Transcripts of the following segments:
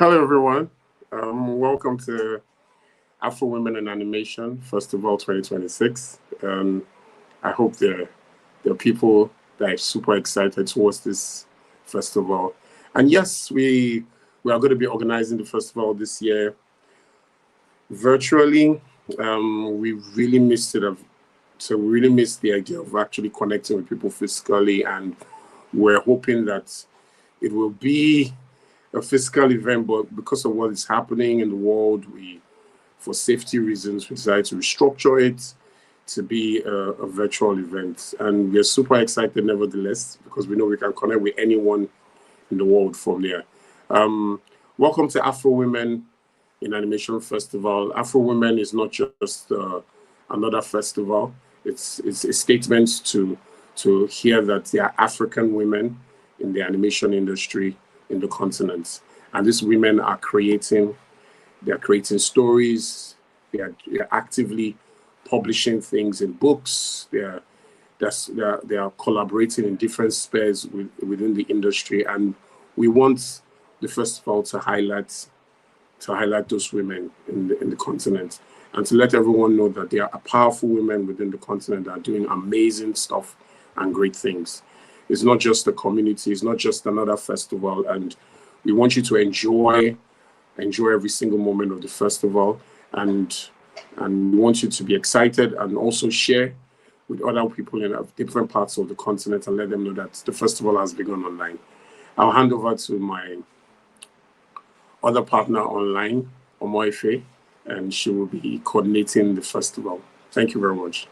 Hello, everyone. Welcome to Afro Women in Animation Festival 2026. I hope there are people that are super excited towards this festival. And yes, we are going to be organizing the festival this year virtually. We really missed it. So we really missed the idea of actually connecting with people physically, and we're hoping that it will be a physical event, but because of what is happening in the world, for safety reasons, we decided to restructure it to be a virtual event. And we're super excited nevertheless, because we know we can connect with anyone in the world from there. Welcome to Afro Women in Animation Festival. Afro Women is not just another festival. It's a statement to hear that there are African women in the animation industry in the continent, and these women are creating stories. They are actively publishing things in books. They are collaborating in different spheres within the industry, and we want the festival to highlight those women in the continent, and to let everyone know that there are powerful women within the continent that are doing amazing stuff and great things. It's not just a community, it's not just another festival, and we want you to enjoy every single moment of the festival, and we want you to be excited and also share with other people in different parts of the continent and let them know that the festival has begun online. I'll hand over to my other partner online, Omoife, and she will be coordinating the festival. Thank you very much.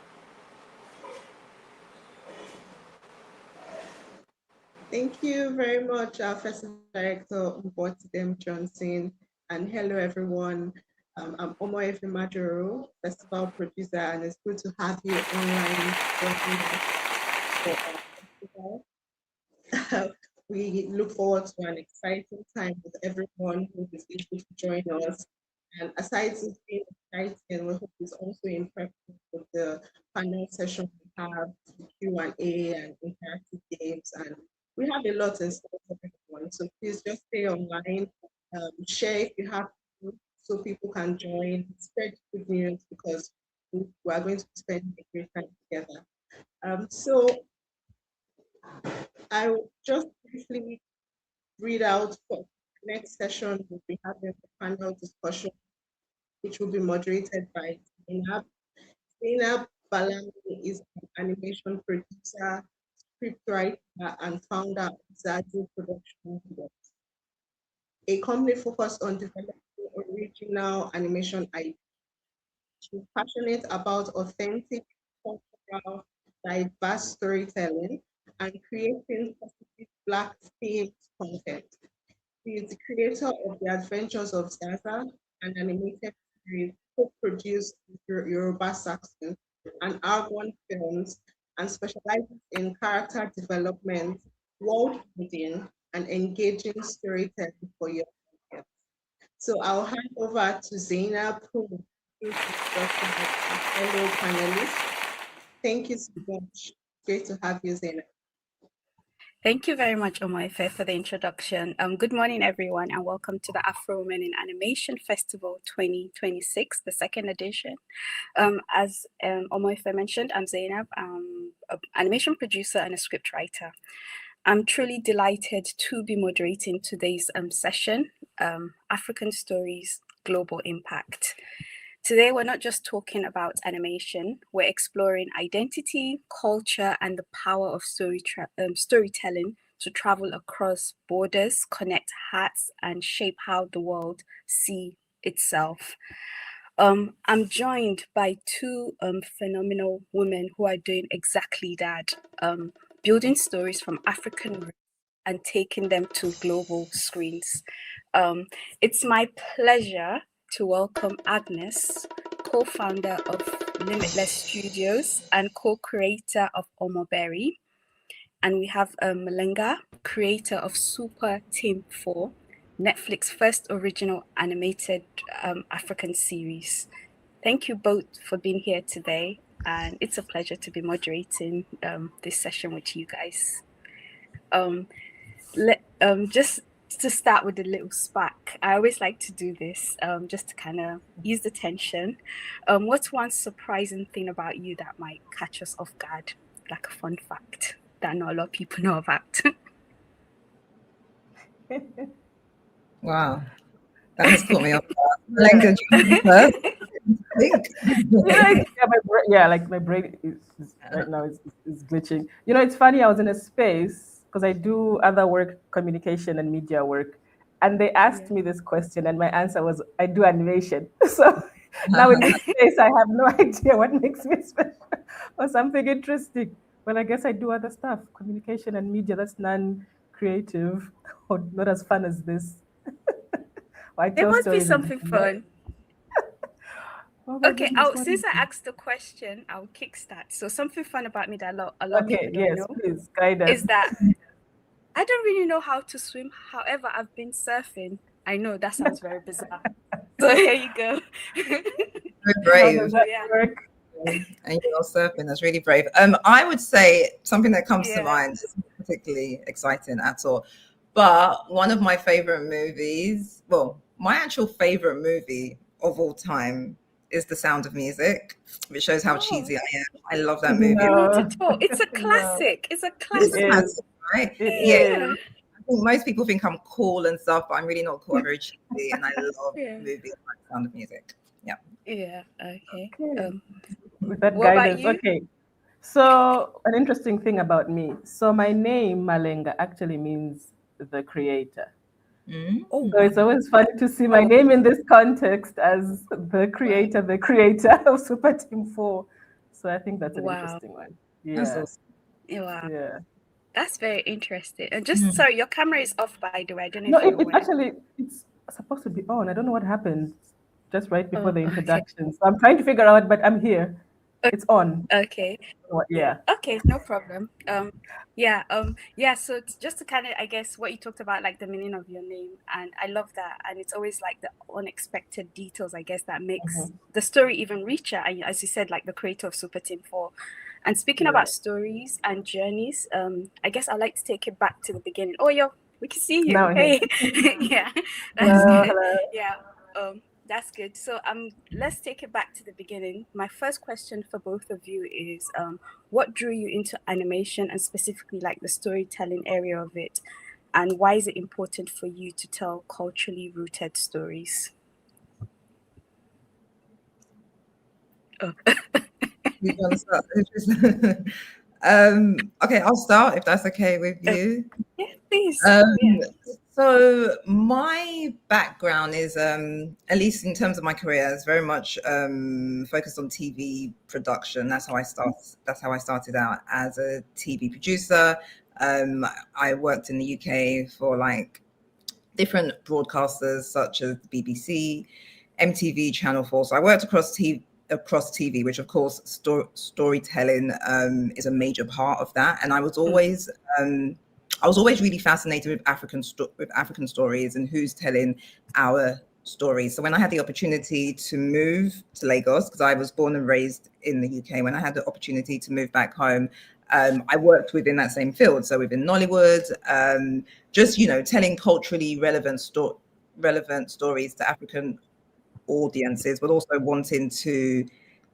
Thank you very much, our Festival Director, Mulendema Johnson, and hello everyone. I'm Omoife Majoro, Festival Producer, and it's good to have you online for our festival. We look forward to an exciting time with everyone who is able to join us. And aside from being exciting, we hope it's also impressive with the panel session we have, Q&A and interactive games, and we have a lot in store for everyone. So please just stay online, share if you have to, so people can join, spread good news, because we are going to spend a great time together. So I will just briefly read out for the next session. We'll be having a panel discussion, which will be moderated by Zainab. Zainab Balami is an animation producer, scriptwriter, and founder of Zazou Production Works, a company focused on developing original animation ideas. She's passionate about authentic, cultural, diverse storytelling and creating positive Black themed content. She is the creator of The Adventures of Zazou, an animated series co-produced with Yoruba Saxon and Argon Films, and specializes in character development, world building, and engaging storytelling for young audience. So I'll hand over to Zainab, who will introduce our fellow panelists. Thank you so much. Great to have you, Zainab. Thank you very much, Omoife, for the introduction. Good morning, everyone, and welcome to the Afro Women in Animation Festival 2026, the second edition. As Omoife mentioned, I'm Zainab. I'm an animation producer and a scriptwriter. I'm truly delighted to be moderating today's session, African Stories, Global Impact. Today, we're not just talking about animation, we're exploring identity, culture, and the power of storytelling to travel across borders, connect hearts, and shape how the world sees itself. I'm joined by two phenomenal women who are doing exactly that, building stories from African roots and taking them to global screens. It's my pleasure to welcome Agnes, co-founder of Limitless Studios and co-creator of Omoberry. And we have Malenga, creator of Supa Team 4, Netflix's first original animated African series. Thank you both for being here today, and it's a pleasure to be moderating this session with you guys. Just to start with a little spark, I always like to do this just to kind of ease the tension. What's one surprising thing about you that might catch us off guard, like a fun fact that not a lot of people know about? Wow, that has caught me off guard. Malenga, do you want to first? Like my brain is right now is glitching. It's funny. I was in a space because I do other work, communication and media work, and they asked me this question, and my answer was, I do animation. So now in this space, I have no idea what makes me special or something interesting. But I guess I do other stuff, communication and media. That's non-creative or not as fun as this. It must be something fun. Okay, since I asked the question, I'll kickstart. So something fun about me that a lot of people don't know please, guide us. Is that I don't really know how to swim. However, I've been surfing. I know that sounds very bizarre. So here you go. Very brave. And you're surfing. That's really brave. I would say something that comes to mind is particularly exciting at all. But one of my favorite movies, my actual favorite movie of all time is The Sound of Music, which shows how cheesy I am. I love that movie. Not at all. It's a classic. It's a classic. Right? I think most people think I'm cool and stuff, but I'm really not cool. I'm very cheesy, and I love movies like Sound of Music. Yeah. Okay. With that guidance. Okay. So an interesting thing about me. So my name Malenga actually means the creator. So it's always funny to see my name in this context as the creator of Super Team 4. So I think that's an interesting one. Yeah. That's very interesting. And just sorry, your camera is off, by the way. I don't know. It's supposed to be on. I don't know what happened just right before the introduction. Okay. So I'm trying to figure out, but I'm here. It's on. Okay. Okay, no problem. So just to kind of, I guess, what you talked about, like the meaning of your name, and I love that. And it's always like the unexpected details, I guess, that makes the story even richer. And as you said, like the creator of Super Team 4. And speaking about stories and journeys, I guess I'd like to take it back to the beginning. We can see you. Hey. That's good. That's good. So let's take it back to the beginning. My first question for both of you is, what drew you into animation, and specifically like the storytelling area of it, and why is it important for you to tell culturally rooted stories? You want to start? Okay, I'll start if that's okay with you. Yeah, please. So my background is, at least in terms of my career, is very much focused on TV production. That's how I started out as a TV producer. I worked in the UK for like different broadcasters such as BBC, MTV, Channel 4. So I worked across TV, which of course storytelling is a major part of that. And I was always really fascinated with African stories and who's telling our stories. So when I had the opportunity to move to Lagos, because I was born and raised in the UK, when I had the opportunity to move back home, I worked within that same field. So within Nollywood, just, telling culturally relevant stories to African audiences, but also wanting to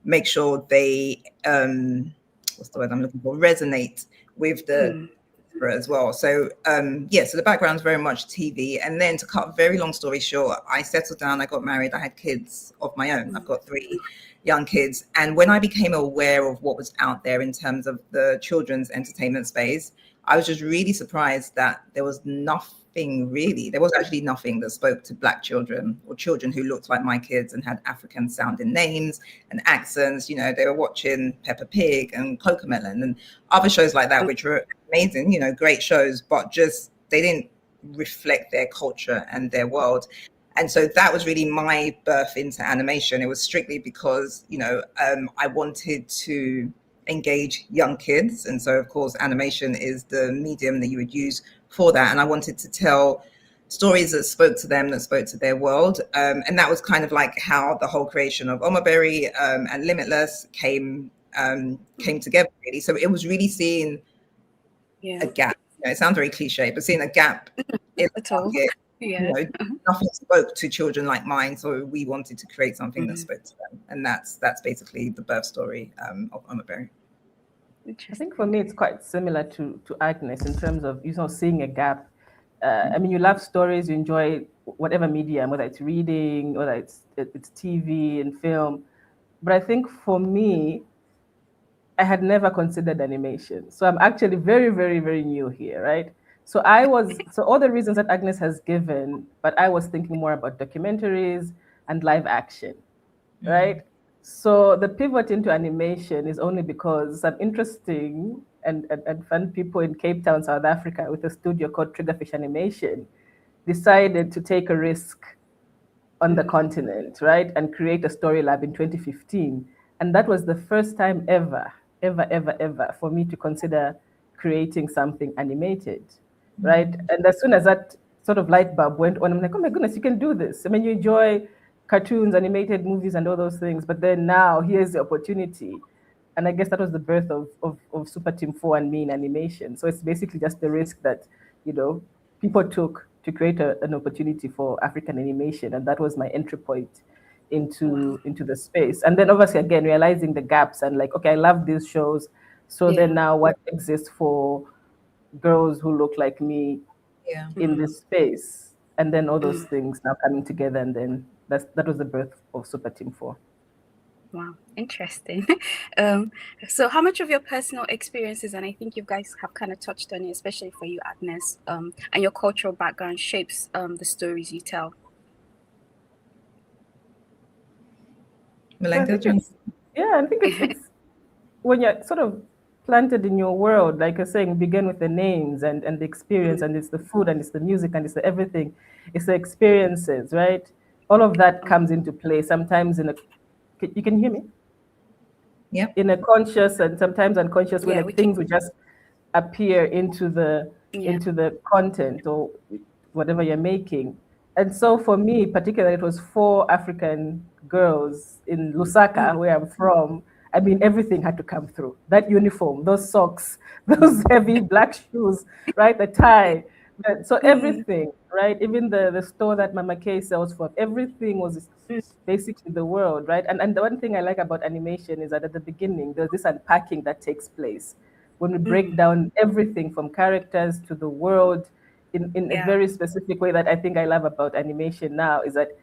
make sure they, what's the word I'm looking for, resonate with the as well. So so the background is very much TV. And then to cut a very long story short, I settled down, I got married, I had kids of my own. I've got 3 young kids. And when I became aware of what was out there in terms of the children's entertainment space, I was just really surprised that there was actually nothing that spoke to Black children or children who looked like my kids and had African sounding names and accents. They were watching Peppa Pig and Cocomelon and other shows like that, which were amazing, great shows, but just they didn't reflect their culture and their world. And so that was really my birth into animation. It was strictly because, I wanted to engage young kids. And so, of course, animation is the medium that you would use for that. And I wanted to tell stories that spoke to them, that spoke to their world. And that was kind of like how the whole creation of Omaberry and Limitless came together, really. So it was really seeing a gap. It sounds very cliche, but seeing a gap in the at all. target. Yeah. You know, nothing spoke to children like mine, so we wanted to create something that spoke to them, and that's basically the birth story of I'm a Berry. I think for me, it's quite similar to Agnes in terms of, you know, seeing a gap. I mean, you love stories, you enjoy whatever medium, whether it's reading, whether it's TV and film. But I think for me, I had never considered animation. So I'm actually very, very, very new here, right? So all the reasons that Agnes has given, but I was thinking more about documentaries and live action, right? So the pivot into animation is only because some interesting and fun people in Cape Town, South Africa, with a studio called Triggerfish Animation, decided to take a risk on the continent, right, and create a story lab in 2015. And that was the first time ever, ever for me to consider creating something animated, right? And as soon as that sort of light bulb went on, I'm like, oh my goodness, you can do this. I mean, you enjoy cartoons, animated movies, and all those things, but then now here's the opportunity. And I guess that was the birth of Super Team 4 and me in animation. So it's basically just the risk that, you know, people took to create an opportunity for African animation, and that was my entry point into the space. And then obviously again realizing the gaps and like, okay, I love these shows, so then now what exists for girls who look like me in this space, and then all those things now coming together, and then that was the birth of Super Team 4. Wow, interesting. So how much of your personal experiences, and I think you guys have kind of touched on it, especially for you, Agnes, and your cultural background shapes the stories you tell? Malenga, I think it's when you're sort of planted in your world, like you're saying, begin with the names and the experience, and it's the food and it's the music and it's the everything. It's the experiences, right? All of that comes into play, sometimes you can hear me? Yeah. In a conscious and sometimes unconscious way, like things would just appear into the content or whatever you're making. And so for me, particularly, it was 4 African girls in Lusaka, where I'm from. I mean, everything had to come through. That uniform, those socks, those heavy black shoes, right? The tie. So everything, right? Even the store that Mama K sells from, everything was basically the world, right? And the one thing I like about animation is that at the beginning, there's this unpacking that takes place when we break down everything from characters to the world in a very specific way that I think I love about animation now is that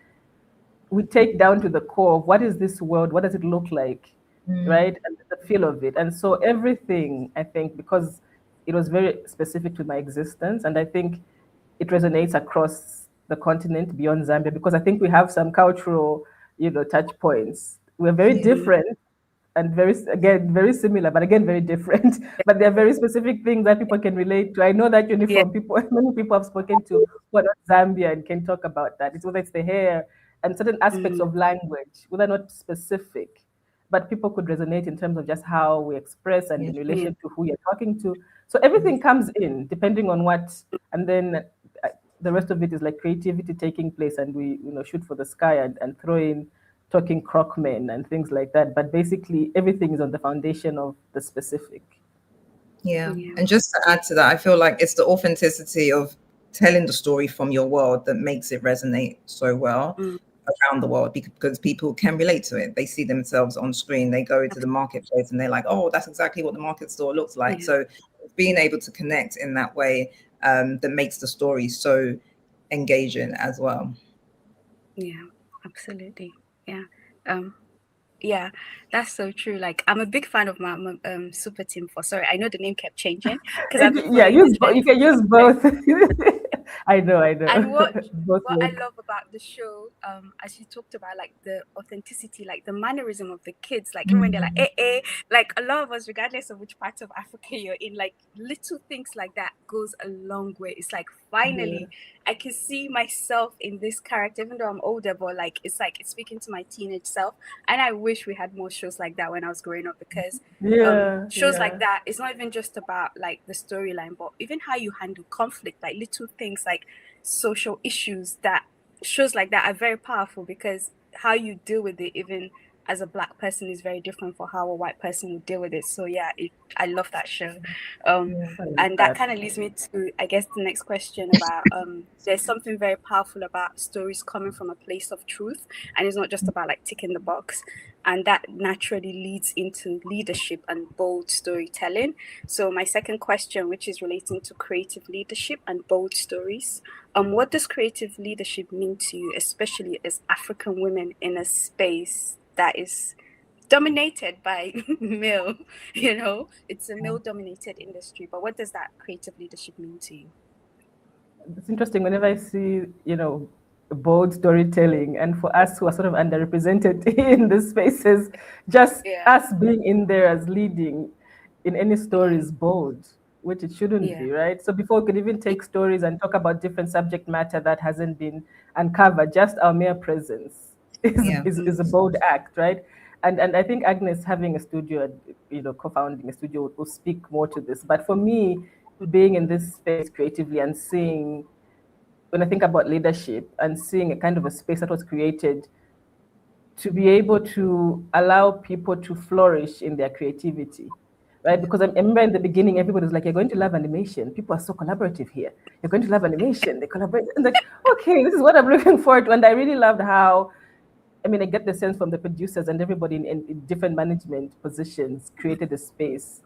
we take down to the core of what is this world, what does it look like, right? And the feel of it. And so everything, I think, because it was very specific to my existence, and I think it resonates across the continent beyond Zambia, because I think we have some cultural, touch points. We're very different and very similar, but again, very different. But there are very specific things that people can relate to. I know that uniform, many people I've spoken to who are not Zambia and can talk about that. It's whether it's the hair and certain aspects of language, whether not specific, but people could resonate in terms of just how we express and in relation to who you're talking to. So everything comes in depending on what, and then the rest of it is like creativity taking place, and we shoot for the sky and throw in talking crockmen and things like that. But basically everything is on the foundation of the specific. Yeah. And just to add to that, I feel like it's the authenticity of telling the story from your world that makes it resonate so well around the world, because people can relate to it. They see themselves on screen, they go into the marketplace and they're like, oh, that's exactly what the market store looks like. So being able to connect in that way that makes the story so engaging as well. Yeah, absolutely. Yeah, that's so true. Like, I'm a big fan of my Super Team 4. Sorry, I know the name kept changing because I've been you can use both. I know. And what I love about the show, as you talked about, like the authenticity, like the mannerism of the kids, like when they're like, like a lot of us, regardless of which part of Africa you're in, like little things like that goes a long way. It's like, finally, I can see myself in this character, even though I'm older, but like it's speaking to my teenage self. And I wish we had more shows like that when I was growing up, because shows like that, it's not even just about like the storyline, but even how you handle conflict, like little things like social issues, that shows like that are very powerful, because how you deal with it, even as a Black person is very different for how a white person would deal with it. So yeah, I love that show. And that kind of leads me to, I guess, the next question about there's something very powerful about stories coming from a place of truth, and it's not just about like ticking the box. And that naturally leads into leadership and bold storytelling. So my second question, which is relating to creative leadership and bold stories, what does creative leadership mean to you, especially as African women in a space that is dominated by male? It's a male dominated industry, but what does that creative leadership mean to you? It's interesting whenever I see, bold storytelling, and for us who are sort of underrepresented in these spaces, just us being in there as leading in any story is bold, which it shouldn't be, right? So before we could even take stories and talk about different subject matter that hasn't been uncovered, just our mere presence is a bold act, right? And I think Agnes having a studio, co-founding a studio will speak more to this. But for me, being in this space creatively and seeing, when I think about leadership and seeing a kind of a space that was created to be able to allow people to flourish in their creativity, right? Because I remember in the beginning, everybody was like, you're going to love animation. People are so collaborative here. You're going to love animation. They collaborate. And like, okay, this is what I'm looking forward to. And I really loved how, I get the sense from the producers and everybody in different management positions created a space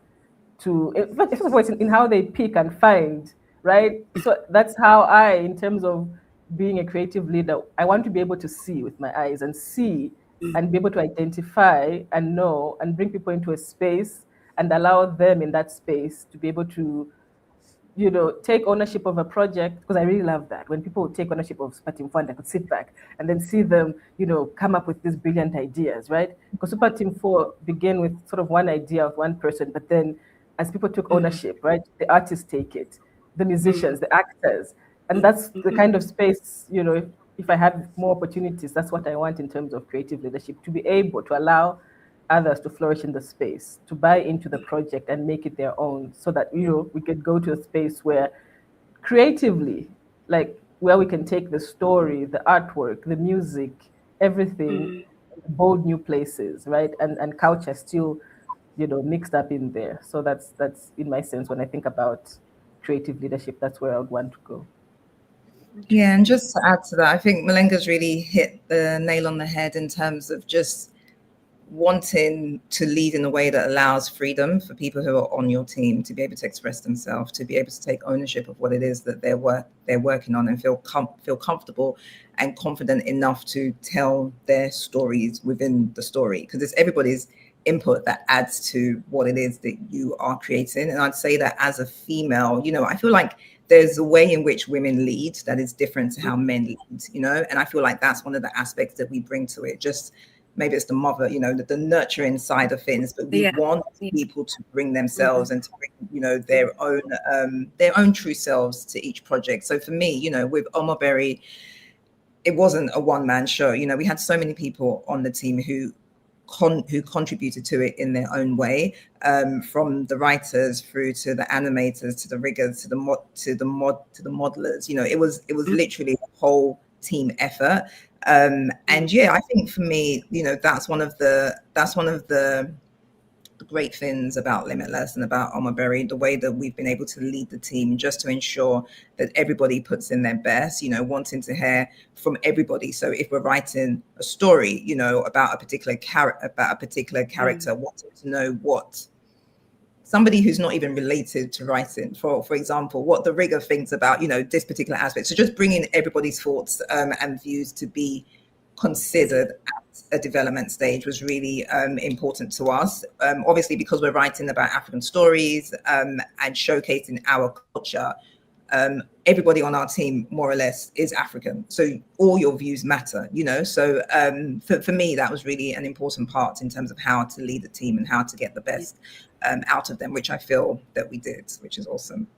to, first of all, it's in how they pick and find, right? So that's how in terms of being a creative leader, I want to be able to see with my eyes and see and be able to identify and know and bring people into a space and allow them in that space to be able to, take ownership of a project, because I really love that. When people take ownership of Supa Team 4, I could sit back and then see them, come up with these brilliant ideas, right? Because Supa Team 4 began with sort of one idea of one person, but then as people took ownership, right, the artists take it, the musicians, the actors, and that's the kind of space, if I have more opportunities, that's what I want in terms of creative leadership, to be able to allow others to flourish in the space, to buy into the project and make it their own, so that we could go to a space where creatively, like where we can take the story, the artwork, the music, everything, bold new places, right? And culture still, mixed up in there. So that's in my sense, when I think about creative leadership, that's where I would want to go. Yeah, and just to add to that, I think Malenga's really hit the nail on the head in terms of just wanting to lead in a way that allows freedom for people who are on your team to be able to express themselves, to be able to take ownership of what it is that they're working on, and feel comfortable and confident enough to tell their stories within the story, because it's everybody's input that adds to what it is that you are creating. And I'd say that as a female, I feel like there's a way in which women lead that is different to how men lead, and I feel like that's one of the aspects that we bring to it. Just maybe it's the mother, the nurturing side of things, but we want people to bring themselves and to bring, their own true selves to each project. So for me, with Omoberry, it wasn't a one-man show. We had so many people on the team who contributed to it in their own way, from the writers through to the animators, to the riggers, to the modelers. It was literally a whole team effort. And yeah, I think for me, that's one of the great things about Limitless and about Omoberry, the way that we've been able to lead the team, just to ensure that everybody puts in their best, wanting to hear from everybody. So if we're writing a story, about a particular character, wanting to know what somebody who's not even related to writing, for example, what the rigger thinks about, this particular aspect. So just bringing everybody's thoughts and views to be considered at a development stage was really important to us. Obviously, because we're writing about African stories and showcasing our culture, everybody on our team more or less is African. So all your views matter, So for me, that was really an important part in terms of how to lead the team and how to get the best out of them, which I feel that we did, which is awesome.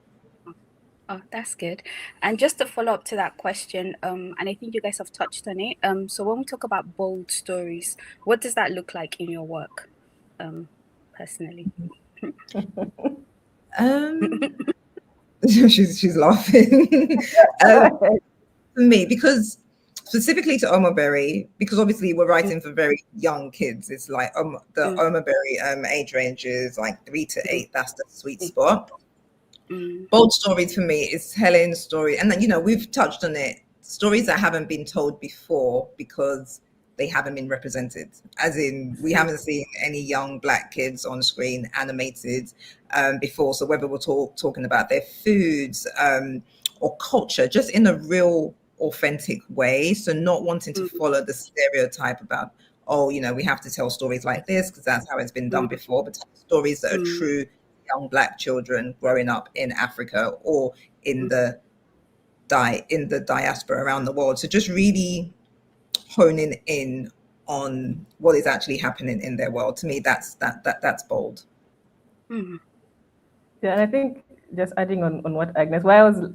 Oh, that's good. And just to follow up to that question, and I think you guys have touched on it. So when we talk about bold stories, what does that look like in your work, personally? She's laughing. For me, because specifically to Omoberry, because obviously we're writing for very young kids. It's like the Omoberry age range is like 3 to 8. That's the sweet spot. Bold stories for me is telling story, and then, you know, we've touched on it, stories that haven't been told before because they haven't been represented, as in we haven't seen any young Black kids on screen animated before. So whether we're talking about their foods or culture, just in a real authentic way, so not wanting to follow the stereotype about, oh, you know, we have to tell stories like this because that's how it's been done before, but stories that are true young Black children growing up in Africa or in the diaspora around the world. So just really honing in on what is actually happening in their world. To me, that's bold. Yeah, and I think just adding on what Agnes, why I was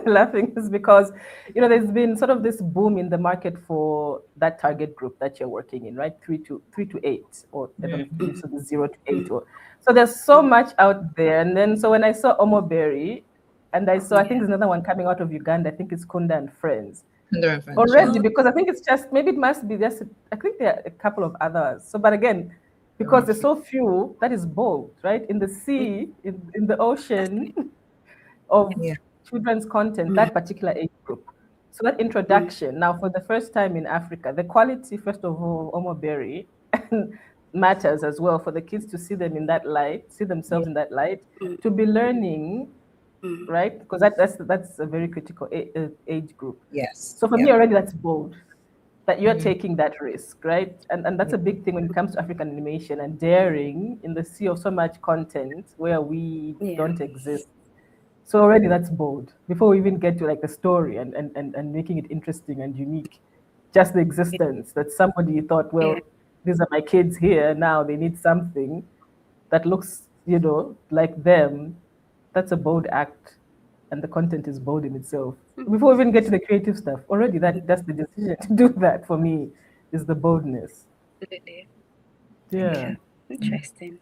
laughing is because, you know, there's been sort of this boom in the market for that target group that you're working in, right? 3 to 8, or I don't know, so the 0 to 8. So there's so much out there. And then, so when I saw Omoberry, and I saw, I think there's another one coming out of Uganda, I think it's Kunda and Friends. Already, because I think it's just, maybe it must be just, I think there are a couple of others. So, but again, because there's so few, that is bold, right? In the sea, in the ocean of children's content, that particular age group. So that introduction, now for the first time in Africa, the quality, first of all, Omoberry, matters as well for the kids to see them in that light, see themselves in that light, to be learning, right? Because that's a very critical age group. Yes. So for me already, that's bold, that you're taking that risk, right? And that's a big thing when it comes to African animation and daring in the sea of so much content where we don't exist. So already that's bold. Before we even get to like the story and making it interesting and unique, just the existence that somebody thought, well, these are my kids here, now they need something that looks, you know, like them. That's a bold act, and the content is bold in itself. Before we even get to the creative stuff, already that's the decision to do that for me is the boldness. Absolutely. Yeah. Interesting.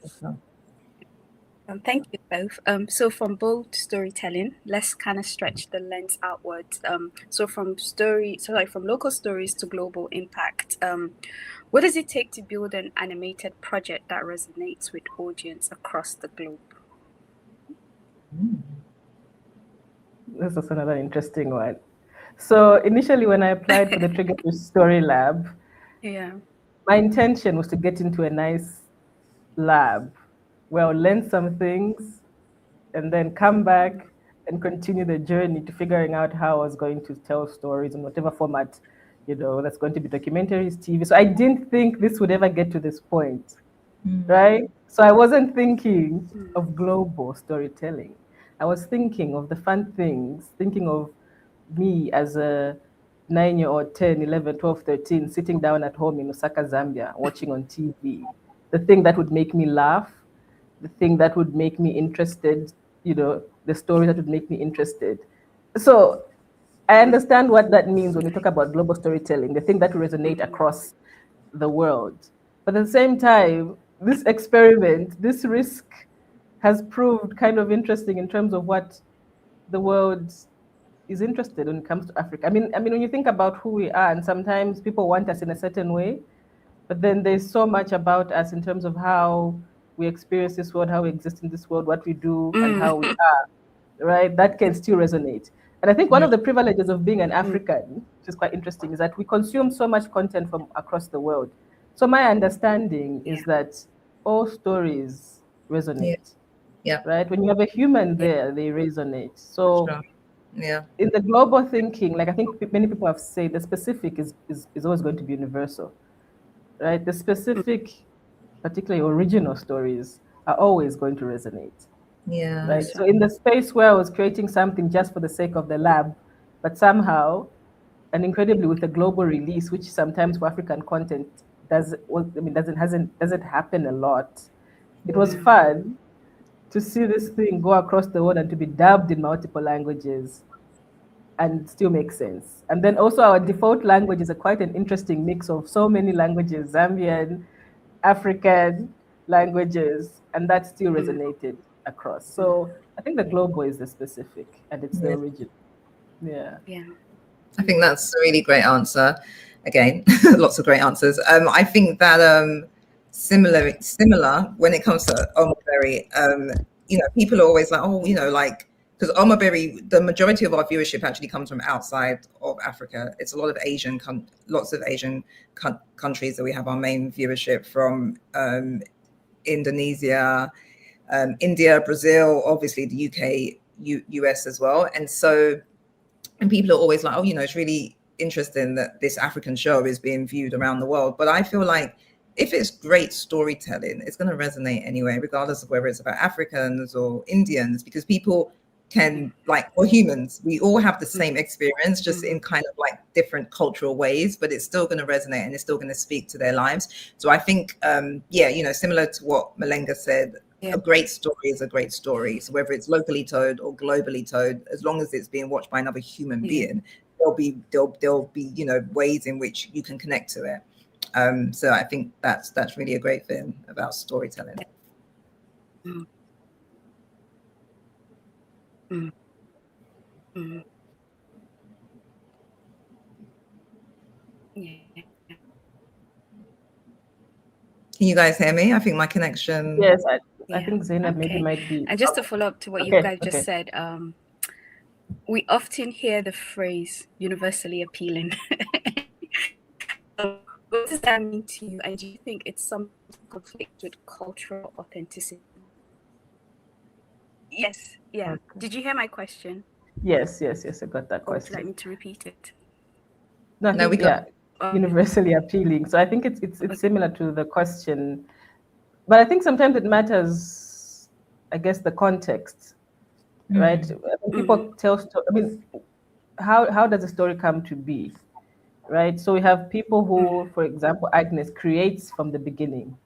Thank you both. So from bold storytelling, let's kind of stretch the lens outwards. So from local stories to global impact. What does it take to build an animated project that resonates with audience across the globe? This is another interesting one. So initially, when I applied for the Trigger Story Lab, my intention was to get into a nice lab where I'll learn some things and then come back and continue the journey to figuring out how I was going to tell stories in whatever format, you know, that's going to be documentaries, TV. So I didn't think this would ever get to this point, right? So I wasn't thinking of global storytelling. I was thinking of the fun things, thinking of me as a 9-year-old, 10, 11, 12, 13, sitting down at home in Osaka, Zambia, watching on TV. The thing that would make me laugh, the thing that would make me interested, you know, the story that would make me interested. So I understand what that means when we talk about global storytelling, the thing that will resonate across the world. But at the same time, this experiment, this risk has proved kind of interesting in terms of what the world is interested when it comes to Africa. I mean, when you think about who we are, and sometimes people want us in a certain way, but then there's so much about us in terms of how we experience this world, how we exist in this world, what we do, and how we are, right? That can still resonate. And I think one of the privileges of being an African, which is quite interesting, is that we consume so much content from across the world. So my understanding is that all stories resonate. Right? When you have a human there, they resonate. So in the global thinking, like I think many people have said, the specific is always going to be universal. Right? The specific, particularly original stories, are always going to resonate. Right. So in the space where I was creating something just for the sake of the lab, but somehow, and incredibly with a global release, which sometimes for African content doesn't happen a lot. It was fun to see this thing go across the world and to be dubbed in multiple languages and still make sense. And then also our default languages are quite an interesting mix of so many languages, Zambian, African languages, and that still resonated across. So I think the global is the specific and it's the original. I think that's a really great answer. Again, lots of great answers. I think that similar when it comes to Omoberry, people are always like, oh, like, because Omoberry, the majority of our viewership actually comes from outside of Africa. It's a lot of lots of Asian countries that we have our main viewership from, Indonesia, India, Brazil, obviously the UK, US as well. And people are always like, oh, it's really interesting that this African show is being viewed around the world. But I feel like if it's great storytelling, it's going to resonate anyway, regardless of whether it's about Africans or Indians, because people can, like, or humans, we all have the same experience, just in kind of like different cultural ways, but it's still going to resonate and it's still going to speak to their lives. So I think, similar to what Malenga said, a great story is a great story. So whether it's locally told or globally told, as long as it's being watched by another human being, there'll be ways in which you can connect to it. So I think that's really a great thing about storytelling. Mm. Mm. Mm. Yeah. Can you guys hear me? I think my connection. Yes, I think Zainab maybe Okay. might be. And just to follow up to what you guys just said, we often hear the phrase universally appealing. What does that mean to you? And do you think it's some conflict with cultural authenticity? Yes. Yeah. Okay. Did you hear my question? Yes, I got that question. Or would you like me to repeat it? No, we got universally appealing. So I think it's similar to the question, but I think sometimes it matters, I guess, the context, right? When people tell stories, I mean, how does a story come to be, right? So we have people who, for example, Agnes creates from the beginning,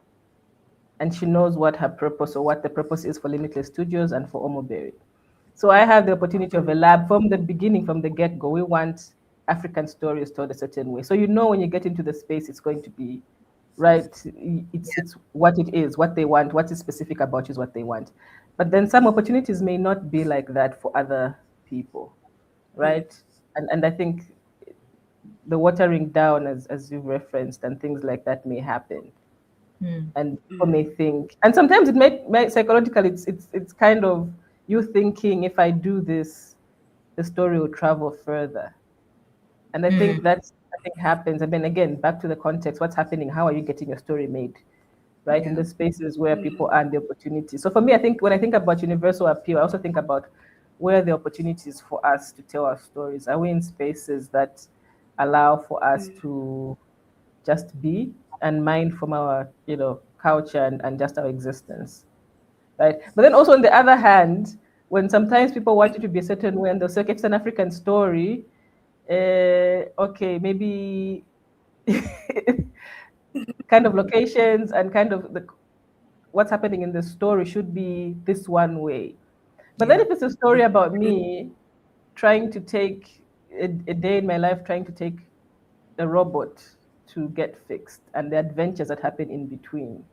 and she knows what her purpose or what the purpose is for Limitless Studios and for Omoberry. So I have the opportunity of a lab from the beginning, from the get-go. We want African stories told a certain way. So when you get into the space, it's going to be, right? It's what it is, what they want, what is specific about is what they want. But then some opportunities may not be like that for other people, right? And I think the watering down, as you've referenced, and things like that may happen. And people may think, and sometimes it may psychologically, it's kind of you thinking, if I do this, the story will travel further. And I think that's, happens. And then again, back to the context, what's happening? How are you getting your story made, right? In the spaces where people earn the opportunity. So for me, I think when I think about universal appeal, I also think about where are the opportunities for us to tell our stories. Are we in spaces that allow for us to just be and mine from our, culture and just our existence, right? But then also on the other hand, when sometimes people want it to be a certain way and they'll say, okay, it's an African story, okay, maybe kind of locations and kind of what's happening in the story should be this one way. But then if it's a story about me trying to take a day in my life, trying to take a robot to get fixed and the adventures that happen in between,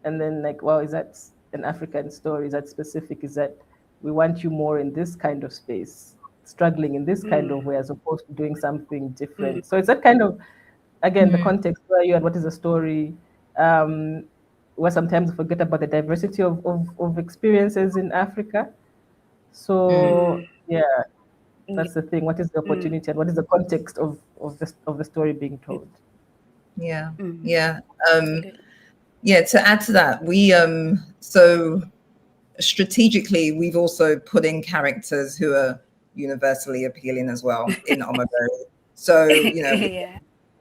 and then like, well, is that an African story? Is that specific? Is that we want you more in this kind of space, struggling in this kind of way, as opposed to doing something different? So it's that kind of, again, the context where you and what is the story, where sometimes we forget about the diversity of experiences in Africa. So that's the thing. What is the opportunity and what is the context of the story being told? To add to that, we so strategically we've also put in characters who are universally appealing as well in Omoberry. So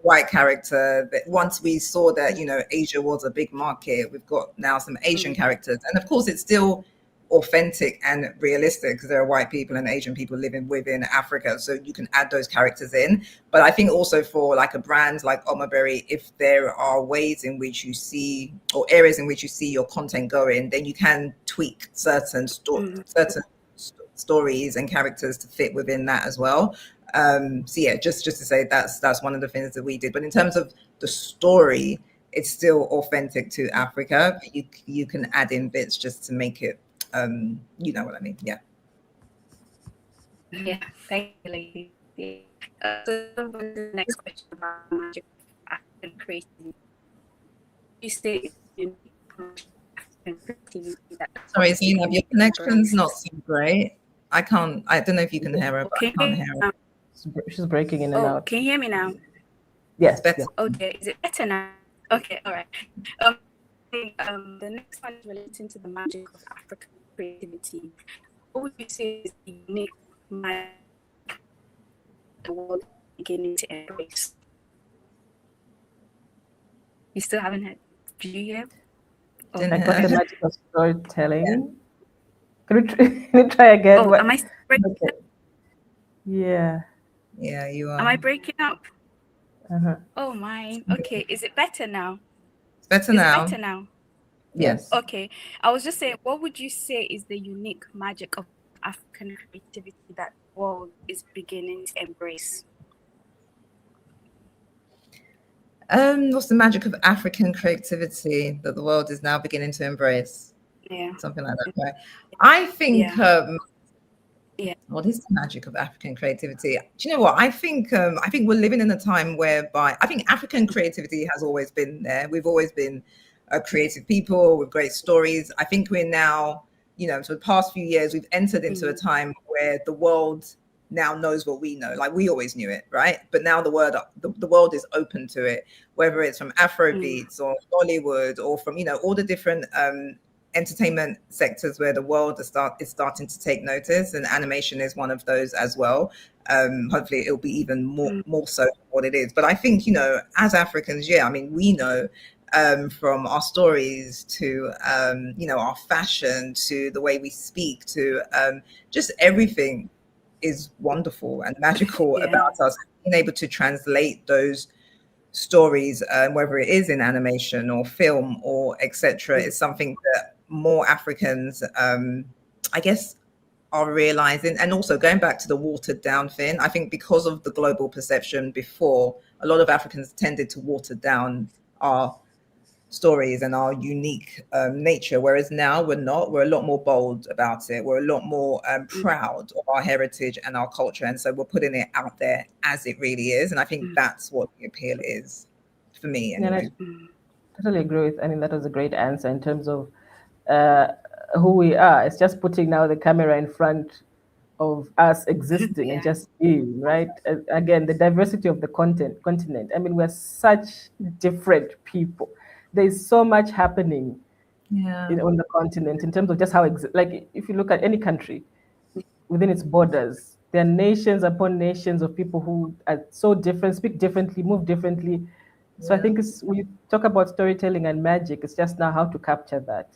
white character, that once we saw that Asia was a big market, we've got now some Asian characters, and of course it's still authentic and realistic because there are white people and Asian people living within Africa, so you can add those characters in. But I think also for like a brand like Omoberry, if there are ways in which you see, or areas in which you see your content going, then you can tweak certain stories and characters to fit within that as well. Just to say that's one of the things that we did. But in terms of the story, it's still authentic to Africa. You can add in bits just to make it you know what I mean. Thank you, ladies. So the next question about magic of African creativity. You say African creativity that Sorry, Zainab, your connection's not so great. I don't know if you can hear her, but I can't hear her. She's breaking in and out. Can you hear me now? Yes, better. yes. Okay, is it better now? Okay, all right. The next one is relating to the magic of African creativity. What would you say is the unique magic the world is beginning to embrace? You still haven't heard? Did you hear? I got the magic of storytelling. Yeah. Can you try again? Oh, am I still breaking up? Yeah. Yeah, you are. Am I breaking up? Uh-huh. Oh, mine. Okay, is it better now? It's better now. Better now? Yes. Okay. I was just saying, what would you say is the unique magic of African creativity that the world is beginning to embrace? What's the magic of African creativity that the world is now beginning to embrace? Yeah. Something like that, right? I think what is the magic of African creativity? Do you know what? I think we're living in a time whereby I think African creativity has always been there. We've always been a creative people with great stories. I think we're now, for the past few years, we've entered into a time where the world now knows what we know. Like, we always knew it, right? But now the world is open to it, whether it's from Afrobeats or Bollywood or from, all the different entertainment sectors where the world is starting to take notice, and animation is one of those as well. Hopefully it'll be even more so what it is. But I think, as Africans, we know from our stories to our fashion to the way we speak to just everything is wonderful and magical about us. Being able to translate those stories, whether it is in animation or film or etc., is something that more Africans, I guess, are realizing. And also going back to the watered down thing, I think because of the global perception before, a lot of Africans tended to water down our stories and our unique nature, whereas now we're a lot more bold about it. We're a lot more proud of our heritage and our culture, and so we're putting it out there as it really is. And I think that's what the appeal is for me anyway. I totally agree with, that was a great answer in terms of who we are. It's just putting now the camera in front of us existing and just being, right? Again, the diversity of the continent. We're such different people. There's so much happening on the continent in terms of just how, if you look at any country within its borders, there are nations upon nations of people who are so different, speak differently, move differently. So I think when you talk about storytelling and magic, it's just now how to capture that,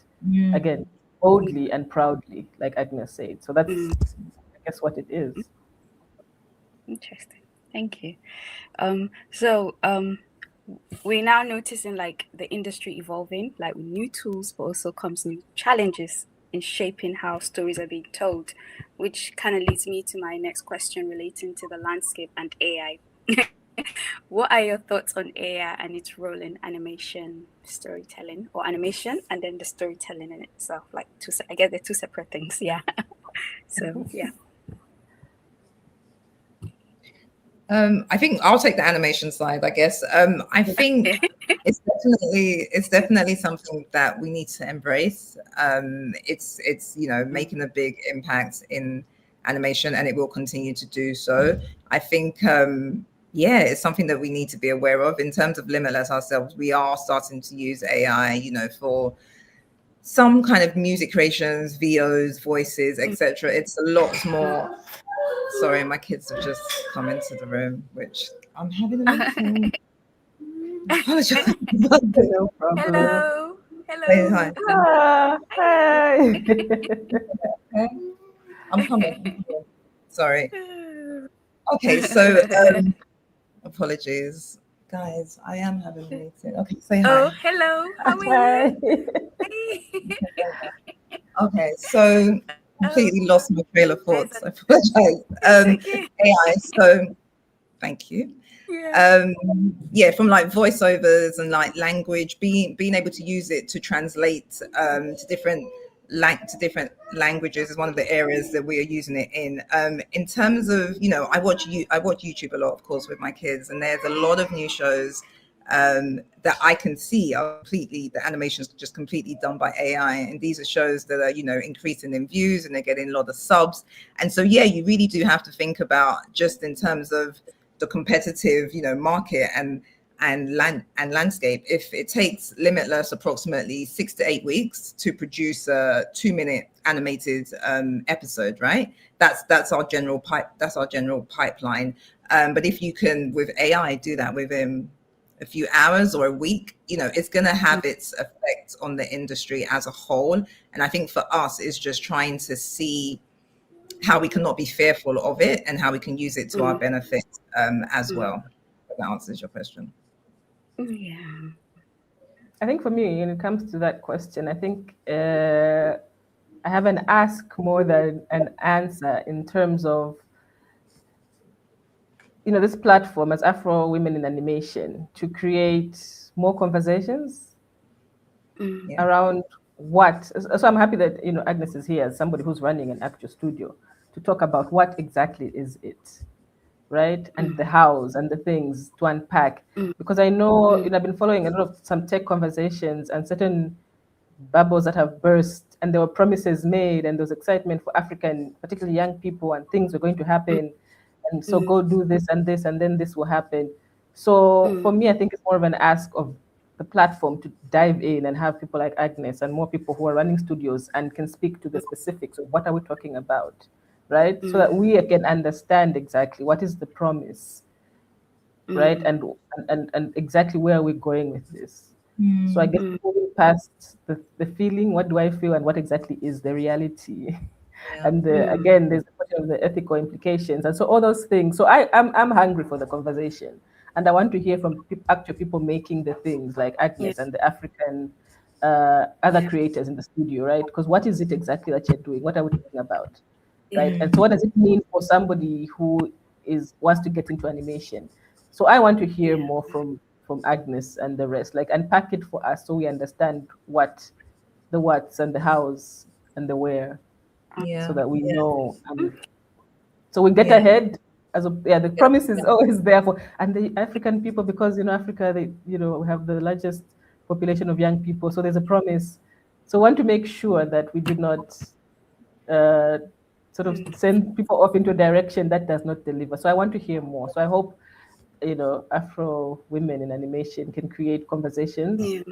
again, boldly and proudly, like Agnes said. So that's, I guess, what it is. Interesting. Thank you. We're now noticing the industry evolving, with new tools, but also comes new challenges in shaping how stories are being told, which kind of leads me to my next question relating to the landscape and AI. What are your thoughts on AI and its role in animation storytelling, or animation and then the storytelling in itself? I guess they're two separate things. Yeah. So yeah. I think I'll take the animation side, I guess. I think it's definitely something that we need to embrace. It's making a big impact in animation, and it will continue to do so. I think it's something that we need to be aware of. In terms of Limitless ourselves, we are starting to use AI, for some kind of music creations, VOs, voices, etc. It's a lot more. Sorry, my kids have just come into the room, which I'm having a meeting. Apologize. No problem. Hello. Say hi. Hi. I'm coming. Sorry. Okay, so apologies, guys. I am having a meeting. Okay, say hi. Oh, hello. How are you? Okay, so completely lost my trail of thoughts. I apologize. AI. So, thank you. From voiceovers and language, being able to use it to translate to different different languages is one of the areas that we are using it in. In terms of, I watch YouTube a lot, of course, with my kids, and there's a lot of new shows that I can see are completely, the animation's just completely done by AI. And these are shows that are, increasing in views, and they're getting a lot of subs. And so, yeah, you really do have to think about, just in terms of the competitive, market and landscape. If it takes Limitless approximately 6 to 8 weeks to produce a 2-minute animated episode, right? That's our general pipeline. But if you can, with AI, do that within a few hours or a week, it's going to have its effect on the industry as a whole. And I think for us, it's just trying to see how we cannot be fearful of it and how we can use it to our benefit as well. If that answers your question. Yeah. I think for me, when it comes to that question, I think I have an ask more than an answer in terms of, this platform as Afro Women in Animation to create more conversations around what. So I'm happy that, Agnes is here as somebody who's running an actual studio to talk about what exactly is it, right? And the hows and the things to unpack. Because I know, I've been following a lot of some tech conversations and certain bubbles that have burst, and there were promises made, and there was excitement for African, particularly young people, and things were going to happen. And so go do this, and then this will happen. So for me, I think it's more of an ask of the platform to dive in and have people like Agnes and more people who are running studios and can speak to the specifics of what are we talking about, right? So that we can understand exactly what is the promise, right? And exactly where are we going with this. So I guess moving past the feeling, what do I feel, and what exactly is the reality? And again, there's the question of the ethical implications, and so all those things. So I'm hungry for the conversation, and I want to hear from actual people making the things, like Agnes and the African other creators in the studio, right? Because what is it exactly that you're doing? What are we talking about, right? And so what does it mean for somebody who wants to get into animation? So I want to hear more from Agnes and the rest, like unpack it for us so we understand what the what's and the hows and the where. So that we know, so we get ahead. The promise is always there and the African people, because Africa, we have the largest population of young people, so there's a promise. So I want to make sure that we do not sort of send people off into a direction that does not deliver. So I want to hear more. So I hope Afro Women in Animation can create conversations,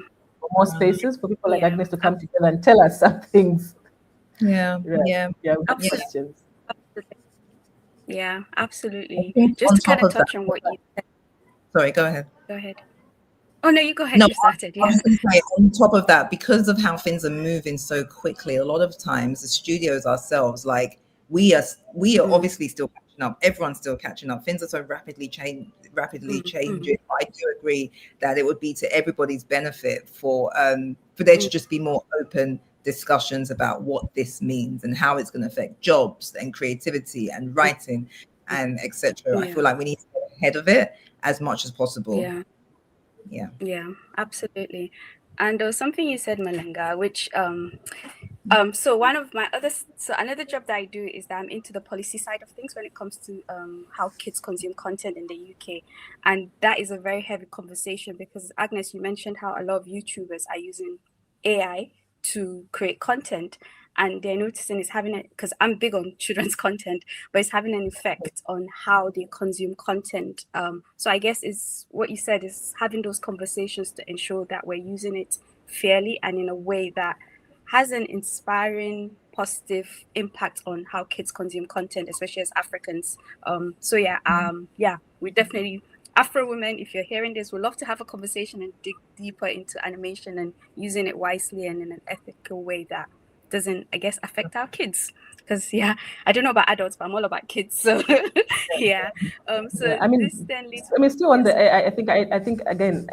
more spaces for people like Agnes to come together and tell us some things. Questions. Yeah, absolutely. Just to kind of touch on what you said. Sorry, go ahead. Go ahead. Oh no, you go ahead. No, you started. Yeah. I was going to say, on top of that, because of how things are moving so quickly, a lot of times the studios ourselves, like we are obviously still catching up. Everyone's still catching up. Things are so rapidly changing. I do agree that it would be to everybody's benefit for there to just be more open discussions about what this means and how it's going to affect jobs and creativity and writing and etc. I feel like we need to get ahead of it as much as possible. Yeah, absolutely. And there was something you said, Malenga, which so one of my another job that I do is that I'm into the policy side of things when it comes to how kids consume content in the UK. And that is a very heavy conversation because, Agnes, you mentioned how a lot of YouTubers are using AI to create content, and they're noticing it's having because I'm big on children's content, but it's having an effect on how they consume content. So I guess is what you said is having those conversations to ensure that we're using it fairly and in a way that has an inspiring, positive impact on how kids consume content, especially as Africans. We definitely, Afro women, if you're hearing this, we'd love to have a conversation and dig deeper into animation and using it wisely and in an ethical way that doesn't, I guess, affect our kids. Because I don't know about adults, but I'm all about kids. So this then leads. Still on the. I think again.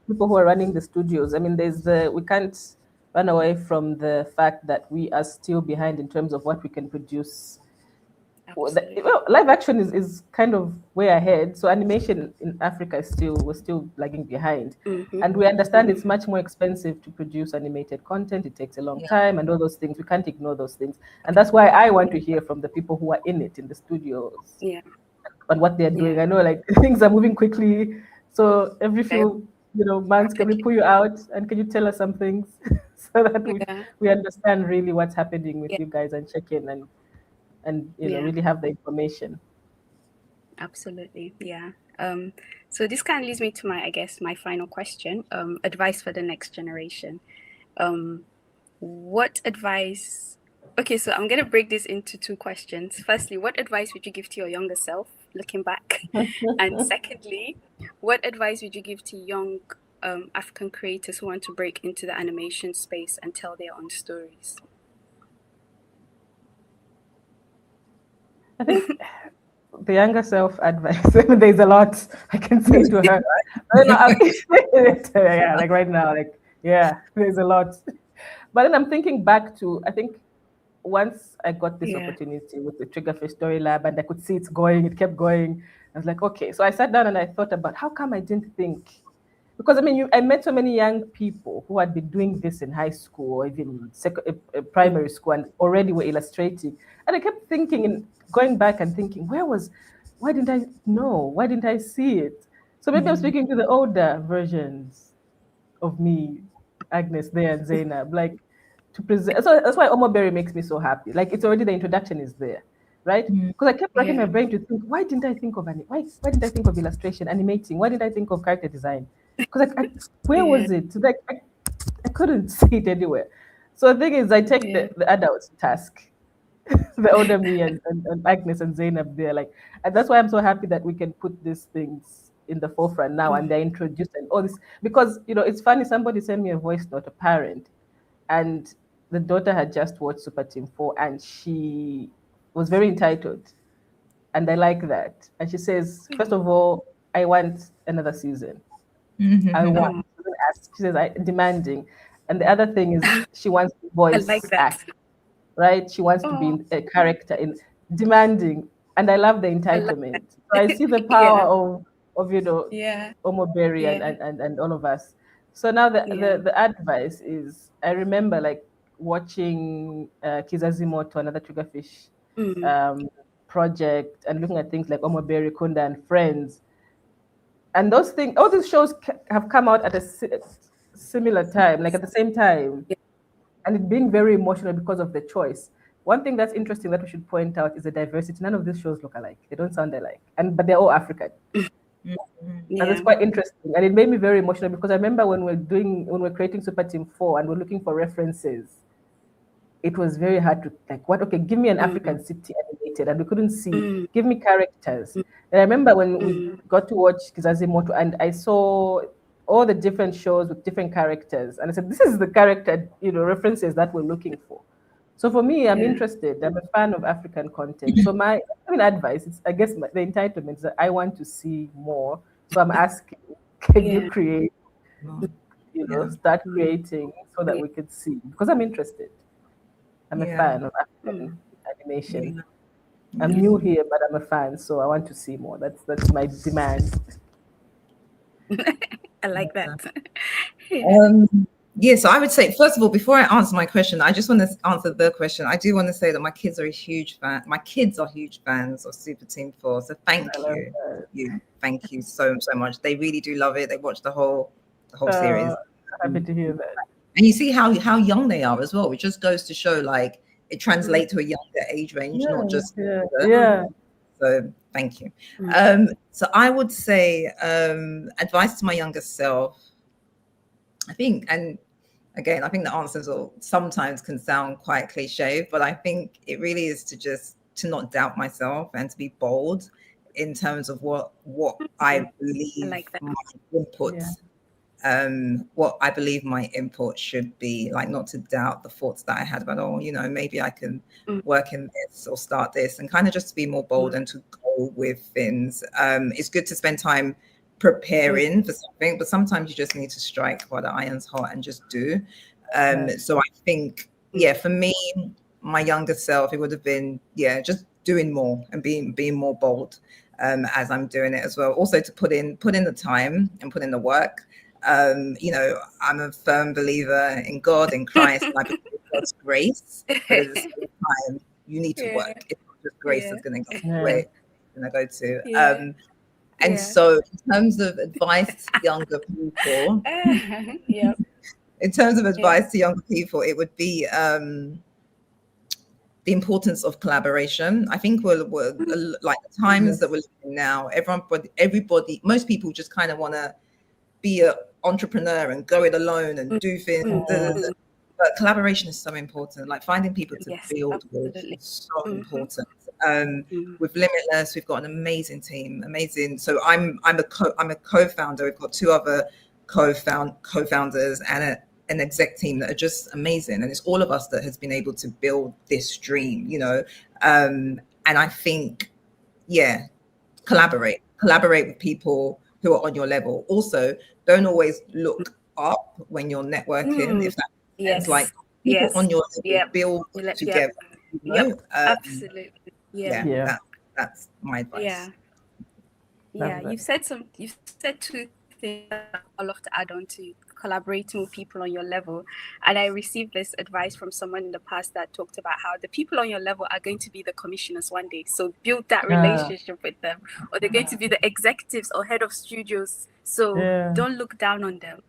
People who are running the studios. I mean, we can't run away from the fact that we are still behind in terms of what we can produce Absolutely. well, live action is kind of way ahead. So animation in Africa is still lagging behind. And we understand it's much more expensive to produce animated content. It takes a long time and all those things. We can't ignore those things. And that's why I want to hear from the people who are in it, in the studios, and what they're doing. I know like things are moving quickly. So every few months, can we pull you out and can you tell us some things so that we understand really what's happening with you guys and check in and really have the information. Absolutely, yeah. So this kind of leads me to my final question. Advice for the next generation. What advice? Okay, so I'm gonna break this into two questions. Firstly, what advice would you give to your younger self, looking back? And secondly, what advice would you give to young African creators who want to break into the animation space and tell their own stories? I think the younger self advice. There's a lot I can say to her. Like right now, there's a lot. But then I'm thinking back to, I think once I got this opportunity with the Triggerfish Story Lab and I could see it kept going. I was like, okay. So I sat down and I thought about how come I didn't think. Because I met so many young people who had been doing this in high school or even primary school and already were illustrating. And I kept thinking and going back and thinking, why didn't I know? Why didn't I see it? So maybe I'm speaking to the older versions of me, Agnes there and Zainab, like to present. So that's why Omoberry makes me so happy. Like it's already, the introduction is there, right? Because I kept racking my brain to think, why didn't I think of why didn't I think of illustration, animating? Why did I think of character design? Because where was it? Like I couldn't see it anywhere. So the thing is, I take the adults task, the older me and Agnes and Zainab there, like, and that's why I'm so happy that we can put these things in the forefront now and they're introduced and all this, because it's funny, somebody sent me a voice note, a parent, and the daughter had just watched Super Team 4 and she was very entitled, and I like that. And she says, first of all, I want another season. I want, she says, demanding. And the other thing is she wants to voice act, right? She wants to be a character in demanding. And I love the entitlement. So I see the power of Omoberry and all of us. So now the advice is, I remember like watching Kizazimoto, another Triggerfish project, and looking at things like Omoberry, Kunda, and Friends. And those things, all these shows have come out at a similar time, like at the same time. And it being very emotional because of the choice. One thing that's interesting that we should point out is the diversity. None of these shows look alike. They don't sound alike, but they're all African. And it's quite interesting. And it made me very emotional because I remember when we're creating Super Team 4 and we're looking for references, it was very hard to give me an African city animated, and we couldn't see. Give me characters. And I remember when we got to watch Kizazimoto and I saw all the different shows with different characters, and I said, this is the character, references that we're looking for. So for me, I'm interested. I'm a fan of African content. So my advice is, I guess, the entitlement is that I want to see more. So I'm asking, can you create, start creating so that we could see? Because I'm interested. I'm a fan of African animation. I'm new here, but I'm a fan, so I want to see more. That's my demand. I like that. So I would say, first of all, before I answer my question, I just want to answer the question. I do want to say that my kids are a huge fan. My kids are huge fans of Super Team 4. So thank you so much. They really do love it. They watch the whole series. Happy to hear that. And you see how young they are as well, which just goes to show like it translates to a younger age range, not just So thank you. So I would say advice to my younger self. I think, and again, I think the answers sometimes can sound quite cliche, but I think it really is to not doubt myself and to be bold in terms of what I believe my input, what I believe my input should be, like not to doubt the thoughts that I had about, maybe I can work in this or start this, and kind of just to be more bold and to go with things. It's good to spend time preparing for something, but sometimes you just need to strike while the iron's hot and just do. So I think, for me, my younger self, it would have been, just doing more and being more bold as I'm doing it as well. Also to put in the time and put in the work. You know, I'm a firm believer in God, in Christ, and I believe in God's grace. But at the same time, you need to work. It's not just grace that's going to go to it. Going to go to. And so, in terms of advice to younger people, in terms of advice to younger people, it would be the importance of collaboration. I think we're like the times that we're living now. Everybody, most people just kind of want to be an entrepreneur and go it alone and do things. But collaboration is so important. Like finding people to build with is so important. With Limitless, we've got an amazing team. Amazing. So I'm a co-founder. We've got two other co-founders and an exec team that are just amazing. And it's all of us that has been able to build this dream, you know. And I think, collaborate with people who are on your level. Also, don't always look up when you're networking. If that it's like people on your level build together. You know? Absolutely. That's my advice. You've said two things that I'd love to add on to collaborating with people on your level. And I received this advice from someone in the past that talked about how the people on your level are going to be the commissioners one day. So build that relationship with them, or they're going to be the executives or head of studios. So don't look down on them.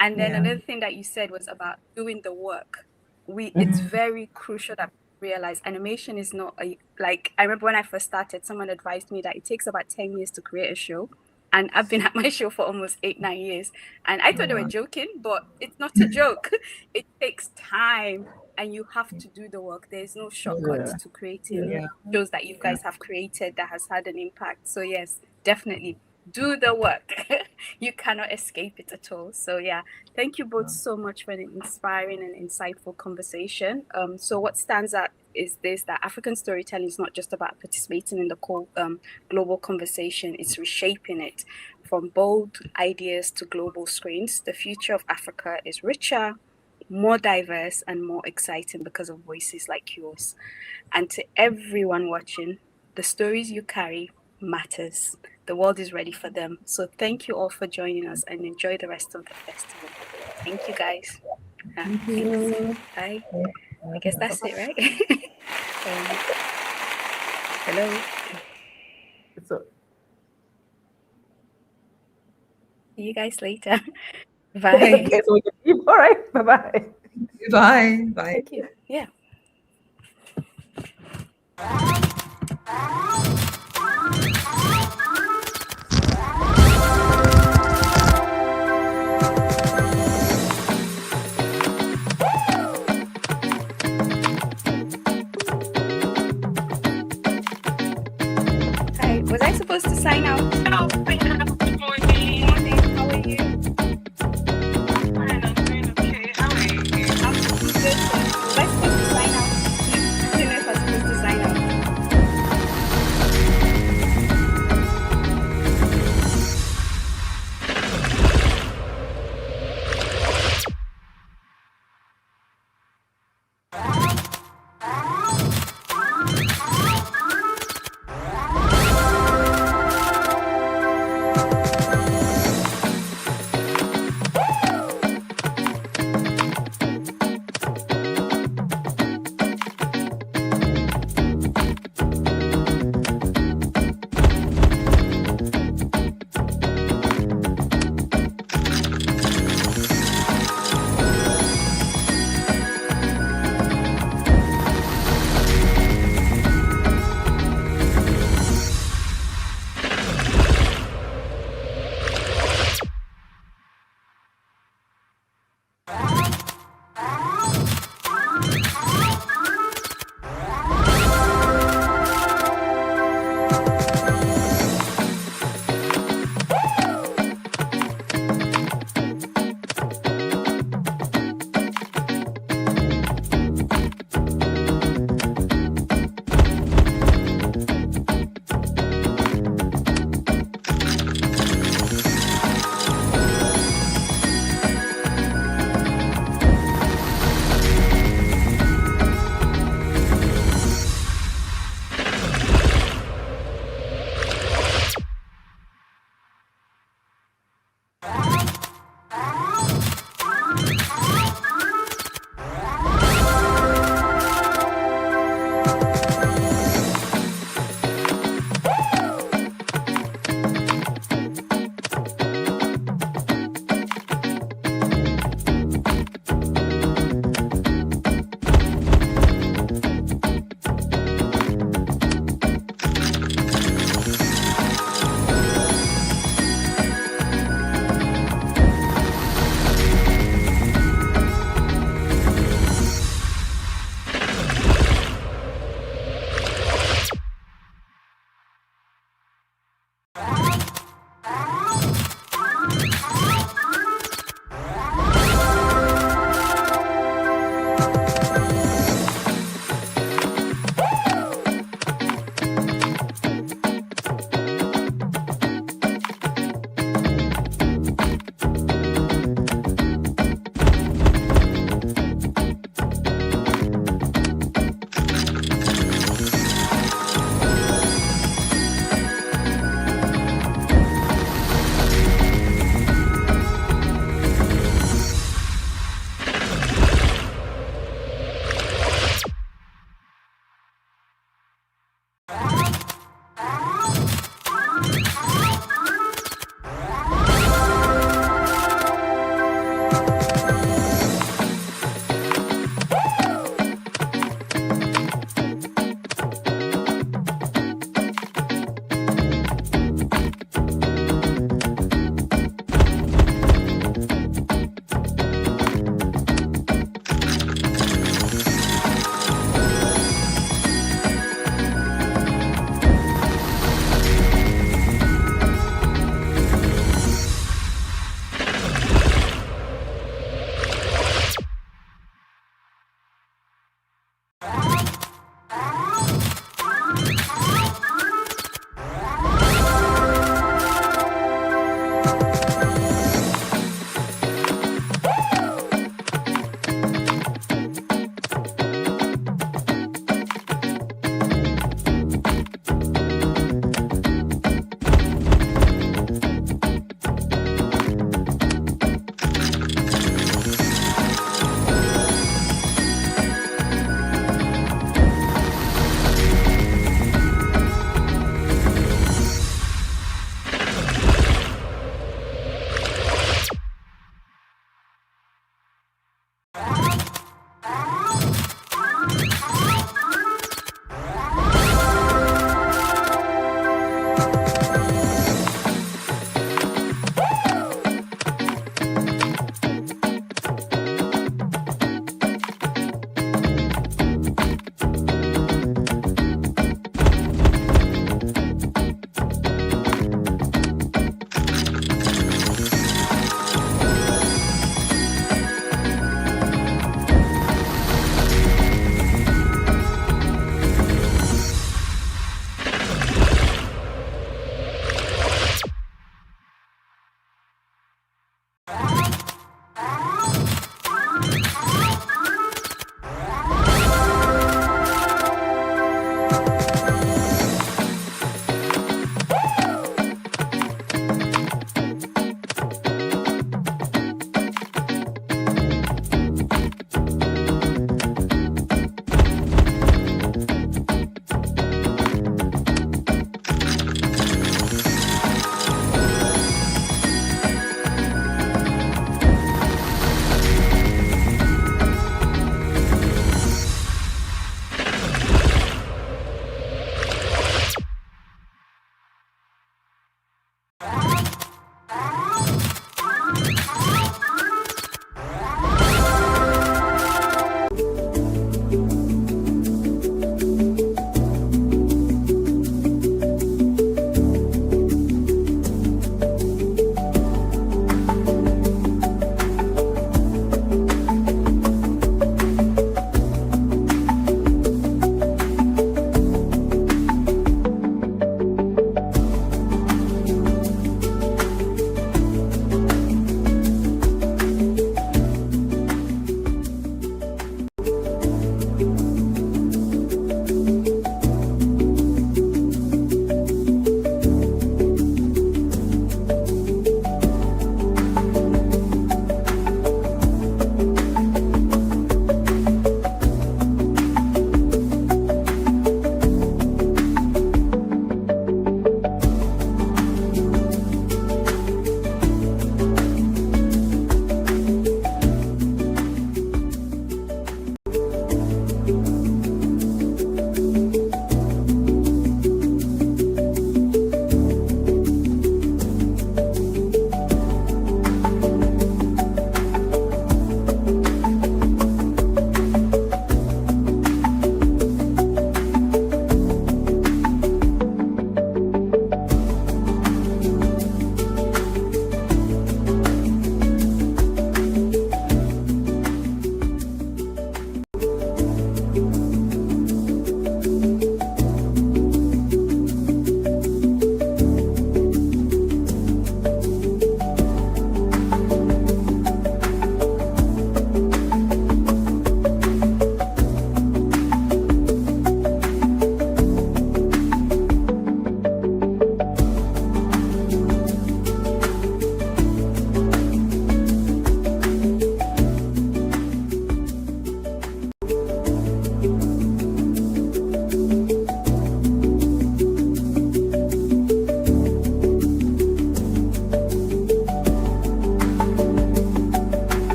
And then another thing that you said was about doing the work. It's very crucial that we realize animation is not like, I remember when I first started, someone advised me that it takes about 10 years to create a show. And I've been at my show for almost 8-9 years. And I thought they were joking, but it's not a joke. It takes time and you have to do the work. There's no shortcut to creating shows that you guys have created that has had an impact. So yes, definitely do the work. You cannot escape it at all. So thank you both so much for an inspiring and insightful conversation. So what stands out is this, that African storytelling is not just about participating in the global conversation, it's reshaping it from bold ideas to global screens. The future of Africa is richer, more diverse, and more exciting because of voices like yours. And to everyone watching, the stories you carry matters. The world is ready for them. So thank you all for joining us and enjoy the rest of the festival. Thank you, guys. Thank you. Bye. I guess that's it, right? Hello. See you guys later. Bye. Okay, so all right. Bye-bye. Bye. Bye. Thank you. Yeah. Hi, was I supposed to sign out? No, good morning. How are you? Fine, I'm doing okay. How are you? I'm good. Was I supposed to sign out? I don't know if I was supposed to sign out.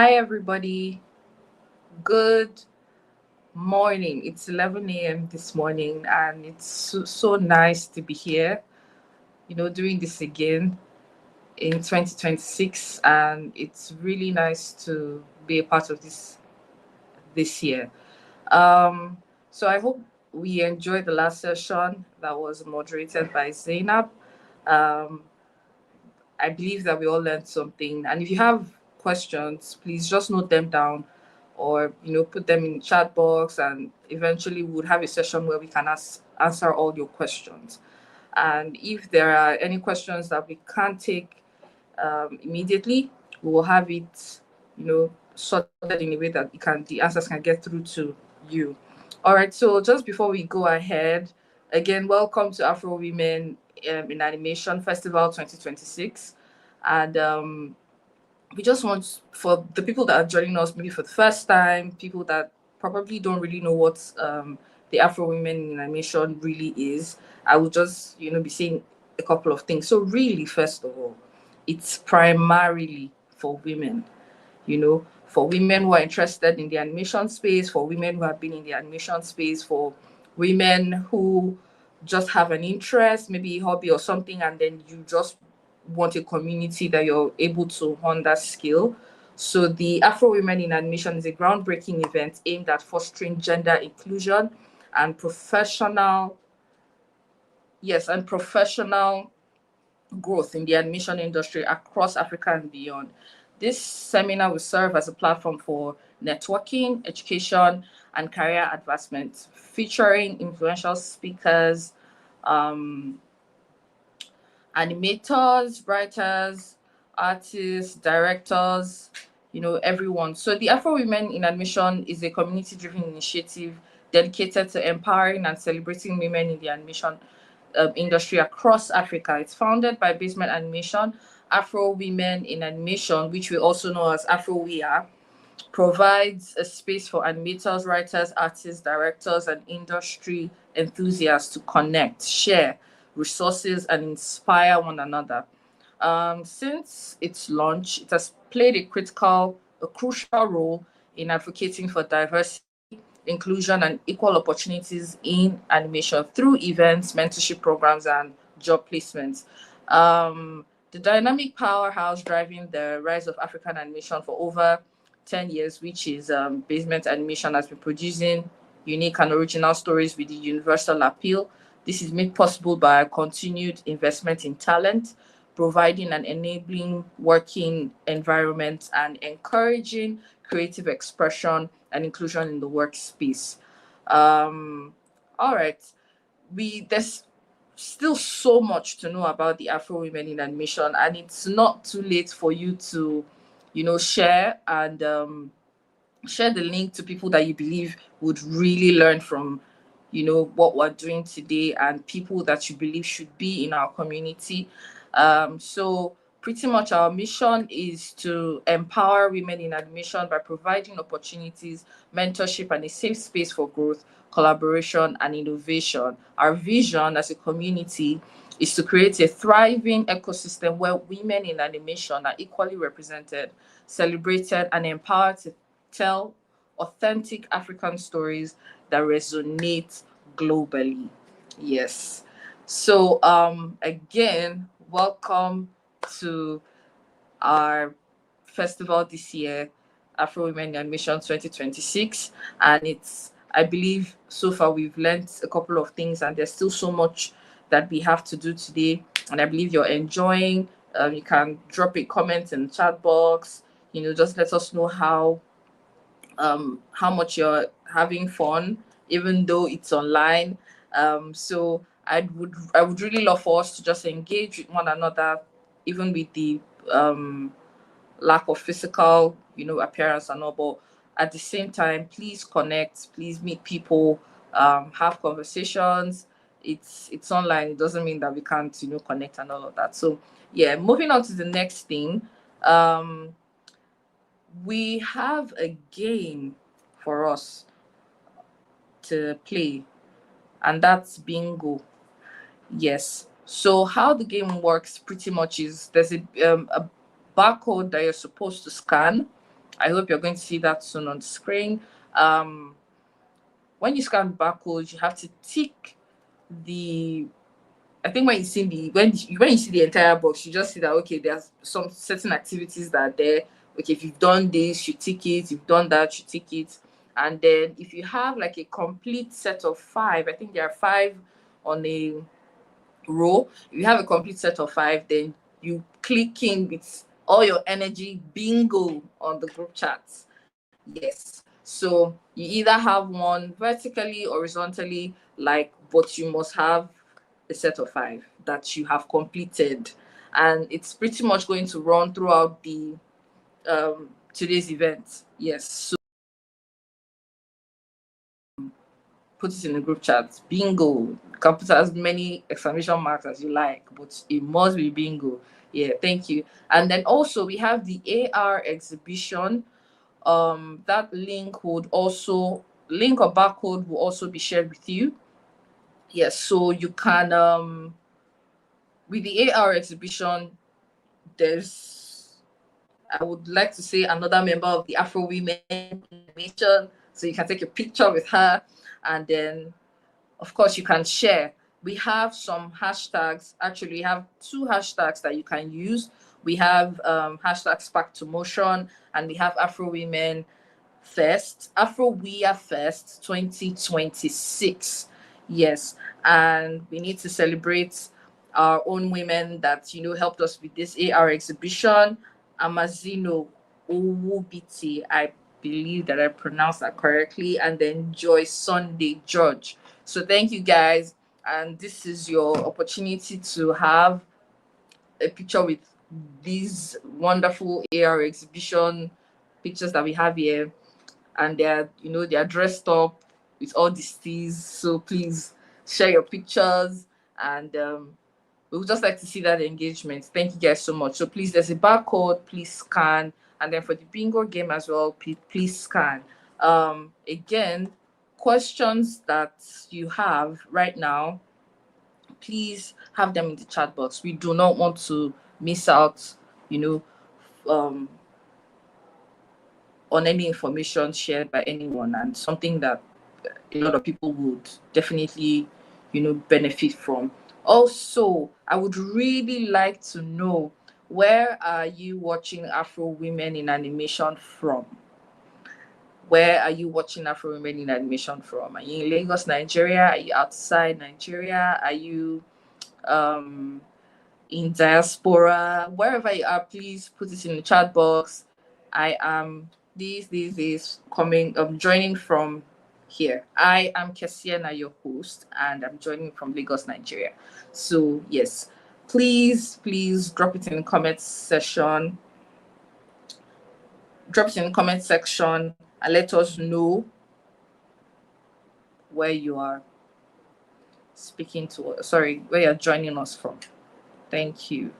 Hi, everybody. Good morning. It's 11 a.m. this morning, and it's so nice to be here, doing this again in 2026. And it's really nice to be a part of this year. So I hope we enjoyed the last session that was moderated by Zainab. Um, I believe that we all learned something. And if you have questions, please just note them down or put them in the chat box, and eventually we'll have a session where we can answer all your questions. And if there are any questions that we can't take immediately, we will have it sorted in a way that the answers can get through to you. All right, so just before we go ahead, again, welcome to Afro Women in Animation Festival 2026. And we just want, for the people that are joining us maybe for the first time, people that probably don't really know what the Afro Women in Animation really is, I will just be saying a couple of things. So really, first of all, it's primarily for women, for women who are interested in the animation space, for women who have been in the animation space, for women who just have an interest, maybe a hobby or something, and then you just want a community that you're able to hone that skill. So the Afro Women in Animation is a groundbreaking event aimed at fostering gender inclusion and professional growth in the animation industry across Africa and beyond. This seminar will serve as a platform for networking, education, and career advancement, featuring influential speakers, animators, writers, artists, directors, everyone. So the Afro Women in Animation is a community-driven initiative dedicated to empowering and celebrating women in the animation industry across Africa. It's founded by Basement Animation, Afro Women in Animation, which we also know as AFROWIA, provides a space for animators, writers, artists, directors, and industry enthusiasts to connect, share resources, and inspire one another. Since its launch, it has played a crucial role in advocating for diversity, inclusion, and equal opportunities in animation through events, mentorship programs, and job placements. The dynamic powerhouse driving the rise of African animation for over 10 years, which is Basement Animation, has been producing unique and original stories with the universal appeal. This is made possible by a continued investment in talent, providing an enabling working environment, and encouraging creative expression and inclusion in the workspace. All right, there's still so much to know about the Afro Women in Animation, and it's not too late for you to, share and share the link to people that you believe would really learn from, what we're doing today, and people that you believe should be in our community. So pretty much our mission is to empower women in animation by providing opportunities, mentorship, and a safe space for growth, collaboration, and innovation. Our vision as a community is to create a thriving ecosystem where women in animation are equally represented, celebrated, and empowered to tell authentic African stories that resonate globally. Yes. So again, welcome to our festival this year, Afro Women in Animation 2026. And I believe so far we've learned a couple of things, and there's still so much that we have to do today. And I believe you're enjoying. You can drop a comment in the chat box, just let us know how much you're having fun, even though it's online. So I would really love for us to just engage with one another, even with the lack of physical, appearance and all. But at the same time, please connect, please meet people, have conversations. It's online. It doesn't mean that we can't, connect and all of that. So yeah, moving on to the next thing. We have a game for us to play, and that's bingo. Yes. So how the game works pretty much is there's a barcode that you're supposed to scan, I hope you're going to see that soon on the screen. When you scan barcodes, you have to tick the. I think when you see the entire box, you just see that okay, there's some certain activities that are there. Okay, if you've done this, you tick it. If you've done that, you tick it. And then if you have like a complete set of 5, I think there are 5 on a row. If you have a complete set of 5, then you click in with all your energy, bingo, on the group chat. Yes. So you either have one vertically, horizontally, but you must have a set of 5 that you have completed. And it's pretty much going to run throughout the today's event. Yes. So put it in the group chat. Bingo. You can put as many exclamation marks as you like, but it must be bingo. Yeah, thank you. And then also we have the AR exhibition. That link or barcode will also be shared with you. Yes, so you can with the AR exhibition, there's, I would like to say, another member of the Afro Women Nation, so you can take a picture with her, and then of course you can share. We have some hashtags. Actually, we have 2 hashtags that you can use. We have hashtag Spark to Motion, and we have Afro Women Fest, AFROWIA Fest 2026. Yes, and we need to celebrate our own women that helped us with this AR exhibition. Amazino Owubiti, I believe that I pronounced that correctly, and then Joy Sunday George. So thank you guys, and this is your opportunity to have a picture with these wonderful AR exhibition pictures that we have here, and they're dressed up with all these things. So please share your pictures, and we would just like to see that engagement. Thank you guys so much. So please, there's a barcode, please scan, and then for the bingo game as well, please scan. Again, questions that you have right now, please have them in the chat box. We do not want to miss out, um, on any information shared by anyone, and something that a lot of people would definitely, benefit from. Also, I would really like to know, where are you watching Afro Women in Animation from? Where are you watching Afro Women in Animation from? Are you in Lagos, Nigeria? Are you outside Nigeria? Are you in diaspora? Wherever you are, please put it in the chat box. I am joining from here. I am Kesiena, your host, and I'm joining from Lagos, Nigeria. So yes, please drop it in the comment section. Drop it in the comment section and let us know where you are where you're joining us from. Thank you.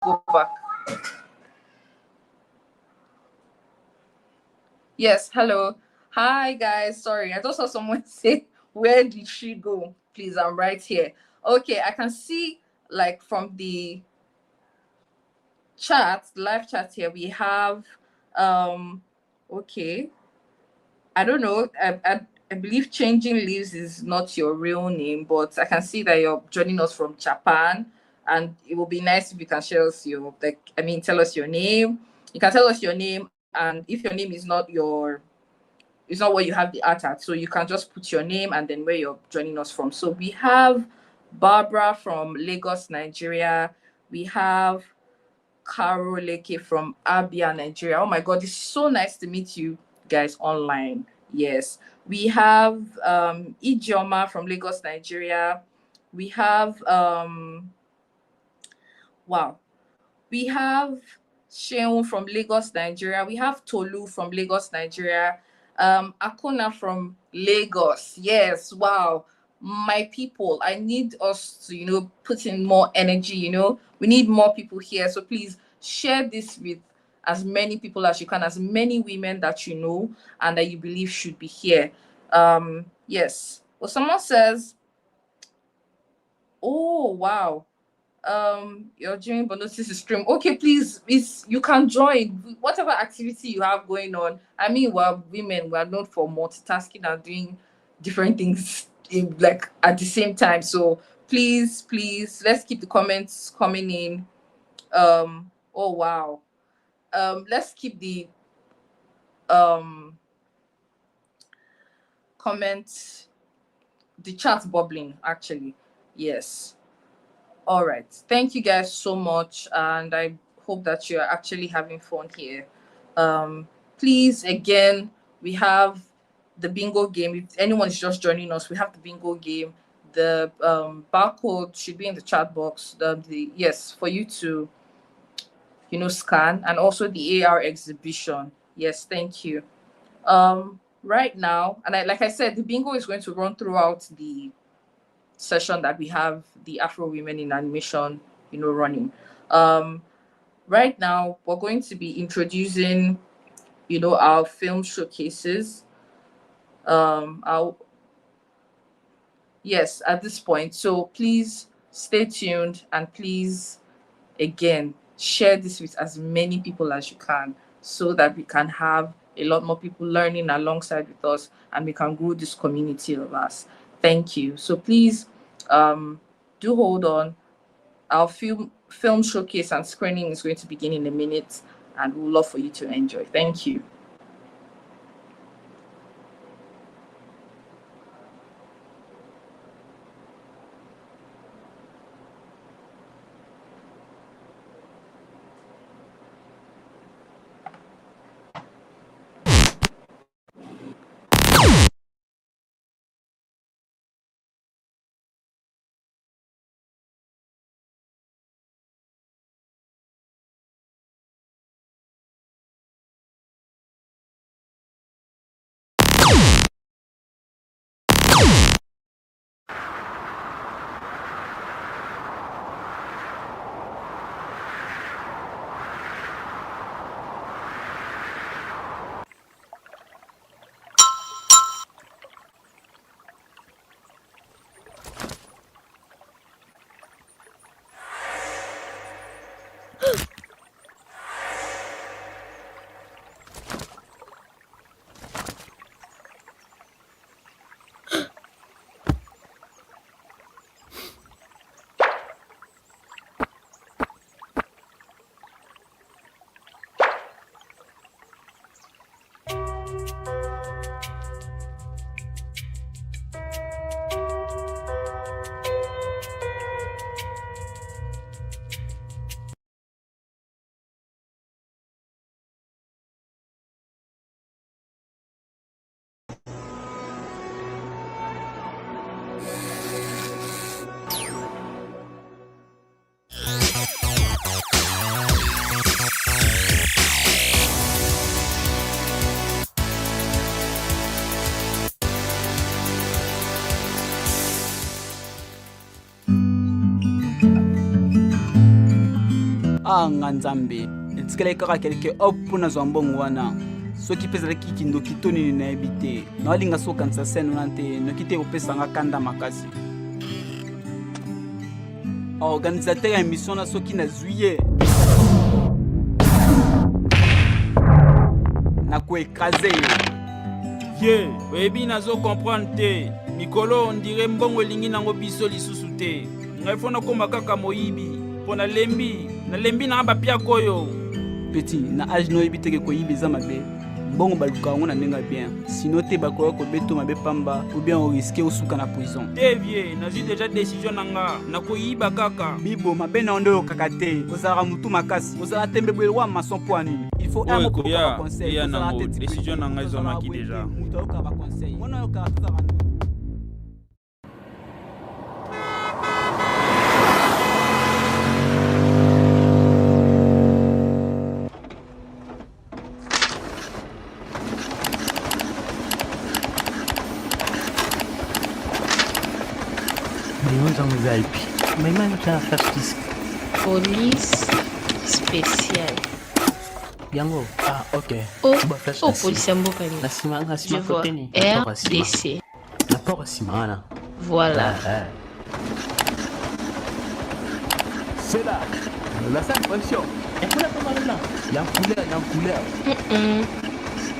go back. Yes, hello. Hi, guys. Sorry, I just saw someone say, where did she go? Please, I'm right here. Okay, I can see, like, from the chat, live chat here, we have, okay, I don't know. I believe Changing Leaves is not your real name, but I can see that you're joining us from Japan, and it will be nice if you can share us your, like, I mean, tell us your name. You can tell us your name, and if your name is not your, it's not where you have the art at, so you can just put your name and then where you're joining us from. So we have Barbara from Lagos, Nigeria. We have Caro Leke from Abia, Nigeria. Oh my God, it's so nice to meet you guys online. Yes. We have Ijeoma from Lagos, Nigeria. We have wow. We have Sheun from Lagos, Nigeria. We have Tolu from Lagos, Nigeria. Akuna from Lagos. Yes, wow. My people, I need us to, put in more energy, We need more people here. So please share this with as many people as you can, as many women that you know and that you believe should be here. Yes. Well, someone says, oh, wow. You're doing but notice the stream. Okay, please, you can join whatever activity you have going on. I mean, we're women, we're known for multitasking and doing different things like at the same time. So please, let's keep the comments coming in. Oh wow. Let's keep the comments, the chat bubbling actually. Yes. All right. Thank you guys so much. And I hope that you're actually having fun here. Please, again, we have the bingo game. If anyone's just joining us, we have the bingo game. The barcode should be in the chat box. Yes, for you to, scan, and also the AR exhibition. Yes, thank you. Right now, and like I said, the bingo is going to run throughout the session that we have the Afro Women in Animation, running. Right now, we're going to be introducing, our film showcases. Yes, at this point. So please stay tuned and please, again, share this with as many people as you can so that we can have a lot more people learning alongside with us and we can grow this community of us. Thank you. So please do hold on. Our film showcase and screening is going to begin in a minute and we'd love for you to enjoy. Thank you. nganzambe etikala kaka kelke opuna zwambongo wana soki pesa leki kindo kitoni na ebite na walinga so kansa seno nante no kite opesa nga kanda makasi organisateur ya émission na soki na zuye na ko écraser ye oyebi nazo comprendre te mikolo on dirait mbongo elingi nango biso lisusu te ngai fona komba kaka moyibi mpo nalembi na bapia koyo petit na age no yebi teke koyibi eza mabe bongo baluka yango na ndenge bien sino te bakoya kobeto mabe pamba ou bien oriske osuka na prison te vie nazwi deja décision na nga nakoyiba kaka bibo mabe na ondo kaka te ozalaka mutu makasi ozala tembe bwele wa mason po anini il faut un mot pour ba conseil ya nango décision na nga ezomaki deja mutu ayoka ba conseil wana yoka tozala Police spéciale. Yango. Ah, ok. Oh, police mbokani. Je vois RDC. La porte simana. Voilà. C'est là. La salle fonction. Et pour la commande là. Il y a couleur.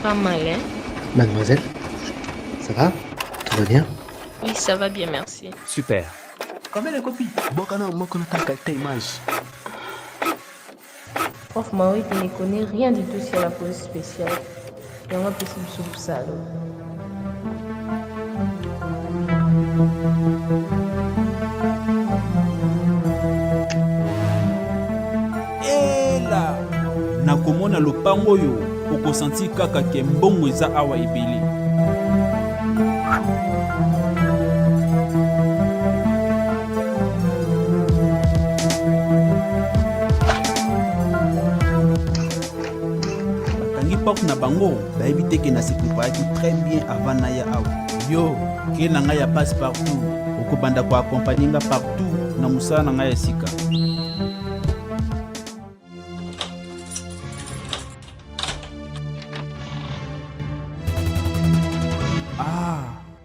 Pas mal, hein. Mademoiselle, ça va? Tout va bien? Oui, ça va bien, merci. Super. Combien de copies? Bokana, moi, qu'on a qualité image. Prof Maui, tu ne connais rien du tout sur la police spéciale. Il y a un possible sous ça. Et là, nakomona lopango yo, okosanti kaka ke mbongo eza awa ebele. Porte na bango bayebi te ke na se préparaki très bien avant naya awa yo ke na ngai ya passe partout okobanda ko accompagner nga partout na musala na ngai ya sika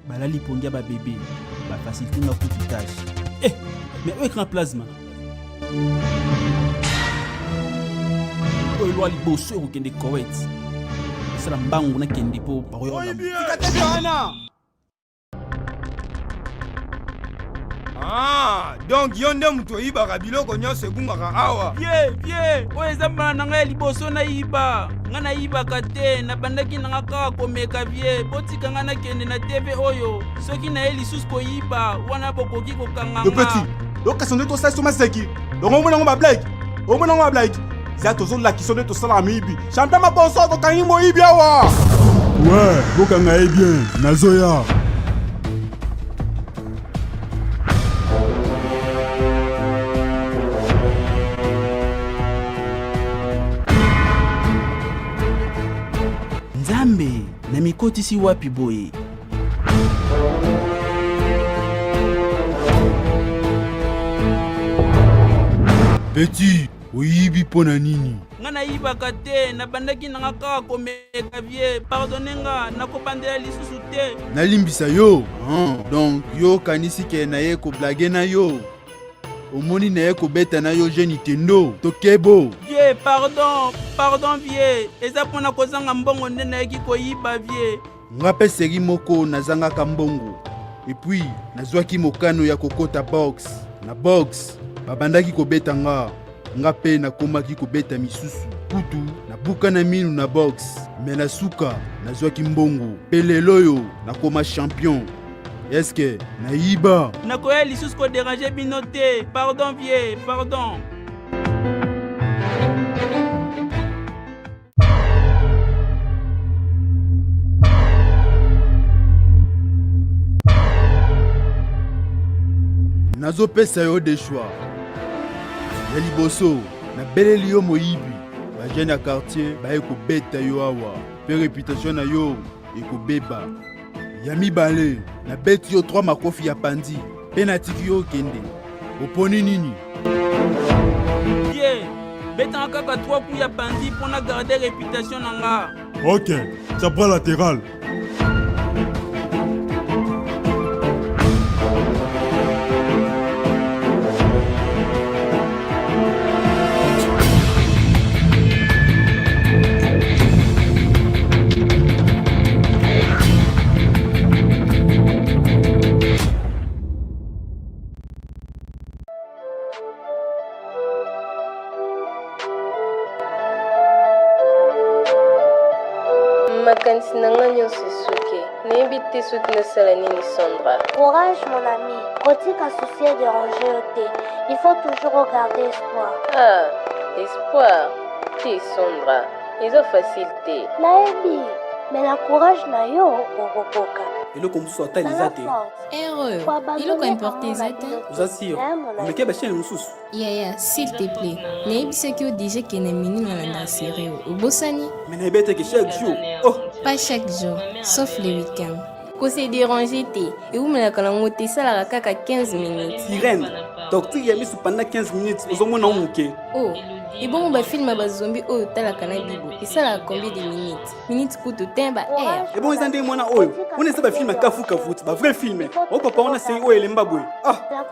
balali pongia ba bébé ba facilité nga kututage mais écran plasma oyo lwa liboso okende Koweït sala mbangu na kende po baroyo donc yo nde mutu oyibaka biloko nyonso ebungaka awa vie oyo eza mbala na ngai ya liboso nayiba ngai nayibaka te nabandaki nanga kaka komeka vie botika ngai nakende na tv oyo soki naye lisusu koyiba wana bokoki kokanganga yo peti lokasi nde tosali so maseki longo omonango bablake za tozolakisa nde tosalaka miyibi champion maponso tokangi moyibi awa we bokanga ye bien nazoya nzambe na mikotisi wapi boye Petit, oyibi pona nini? Nga nayibaka te nabandaki nanga kaka komeka vie pardonne nga nakobandela lisusu te nalimbisa yo donc yo kanisi ke na ye koblage na yo omoni na ye kobeta na yo jeune Nintendo tokebo vie pardon vie eza mpona kozanga mbongo nde nayeki koyiba vie nga mpe seri moko nazangaka mbongo epuis nazwaki mokano ya kokota box na box babandaki kobeta nga pe nakomaki kobeta misusu putu nabuka na minu na box me na suka nazwaki mbongo pe lelo oyo nakoma champion eske nayiba nakoya lisusu koderange bino te pardon vie pardon nazopesa yo de choix ya liboso nabeleli yo moyibi bajene ya quartier baye kobeta yo awa mpe reputation na yo ekobeba ya mibale nabeti yo 3 makofi ya pandi mpe natiki yo okende oponi nini ye betanga kaka 3 coups ya bandi mpona garder réputation na nga. Ok, ça prend latéral. makanisi na nga nyonso esuki nayebi te soki nasala nini Sandra. Courage mon ami, kotika souci ya déranger yo te, il faut toujours regarder espoir. Ah, espoir te Sandra, eza facile te. Nayebi, mais na courage na yo okokoka. eloko mosusu ata eza te Heureux. Iloko importe eza te. oza sire omeki bashene mosusu Yaya, s'il te plaît. Nayebisaki yo déjà ke na mini nalanda sere obosani. me nayebi ete ke chaque jour Pas chaque jour, sauf le week-end. Kose déranger te, ewumelaka nango te esalaka kaka 15 minutes. sirene docteur ya miso pendant 15 minutes ozomona o moke Oh, ebongo bafilme ya bazombi oyo otalaka na bibo esalaka combien de minutes? Minutes kutu te ba air. ebongo eza nde mwana oyo wana eza bafilme kafukafuti bavrai filme o papa wana seri oyo elemba boye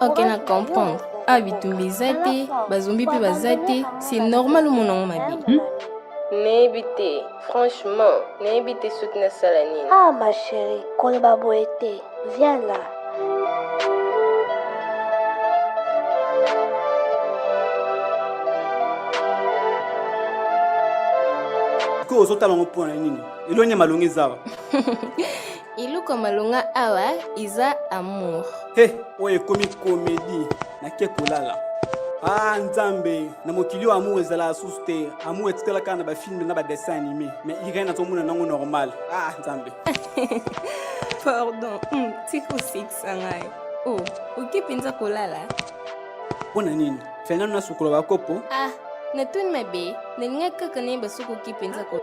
Ok, na comprendre. Ah, bitumba eza te, bazombi mpe baza te, c'est normal omonango mabe. Nayebi te, franchement, nayebi te soki nasala nini. Ah ma chérie, koloba boye te, viens là. ko ozotala ngo mpona nini elonya malonga ezawa Iloko malonga awa iza amour. he oyo ekomi komedi nake kolala nzambe na mokili oyo amour ezalaka susu te amour etikala kaka na bafilme na badessin animé mais irene nazomona nango normal nzambe Pardon, tiko 6 ngai. Oh, oke penza kolala? mpona nini fernando nasukola bakopo Ah, natuni mabe, nalinga kaka nayeba soki oke penza ko.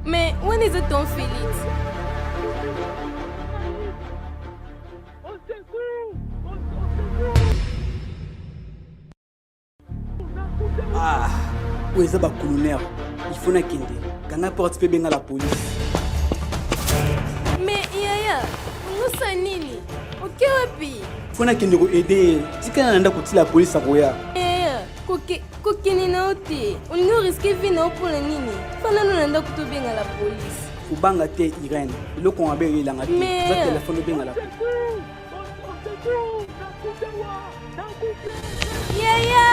Mais wana eza ton Félix? oyo eza bacolonere il faut nakende kanga porte mpe benga la police Mais yaya, ungusa nini? Oke wapi? faut nakende koede tikana na ndako tila police akoya Yaya, kokeni na yo te, olingi oriske vi na yo mpona nini? Fanano na ndako tobenga la police. kobanga te irene eloko mabe elanga te za telefone obenga la police Yaya!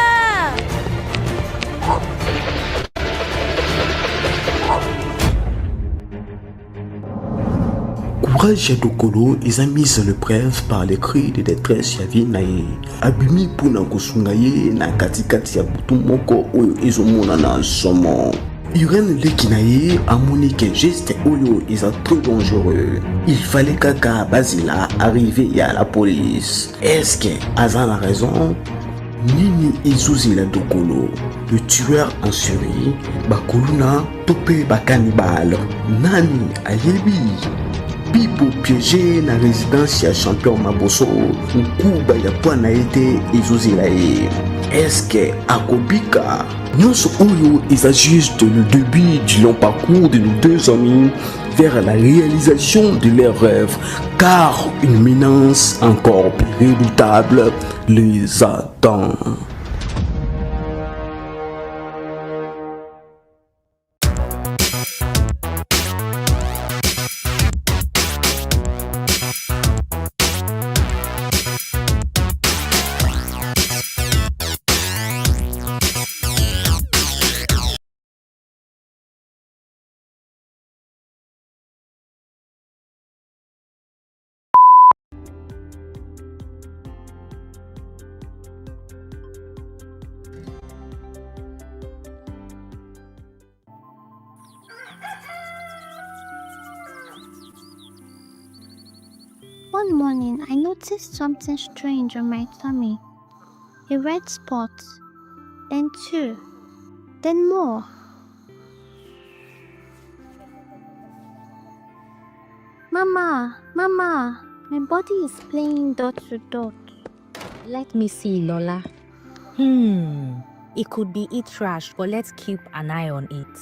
Courage ya Dokolo eza mise à l'épreuve par les cris de détresse ya vie na ye abimi mpona kosunga ye na katikati ya butu moko oyo ezomonana nsomo Irene leki na ye amoni ke geste oyo eza trop dangereux il fallait kaka bazila arriver ya la police est-ce que aza na raison nini ezozela Dokolo le tueur en série bakuluna to mpe bakanibale nani ayebi bibo piégé na résidence ya champion Maboso nkuba ya pwana ete ezozela ye est-ce que akobika nyonso oyo eza juste le début du long parcours de nos deux amis vers la réalisation de leurs rêves car une menace encore plus redoutable les attend. One morning, I noticed something strange on my tummy. A red spot, then two, then more. Mama, my body is playing dot to dot. Let me see, Lola. It could be e-trash, but let's keep an eye on it.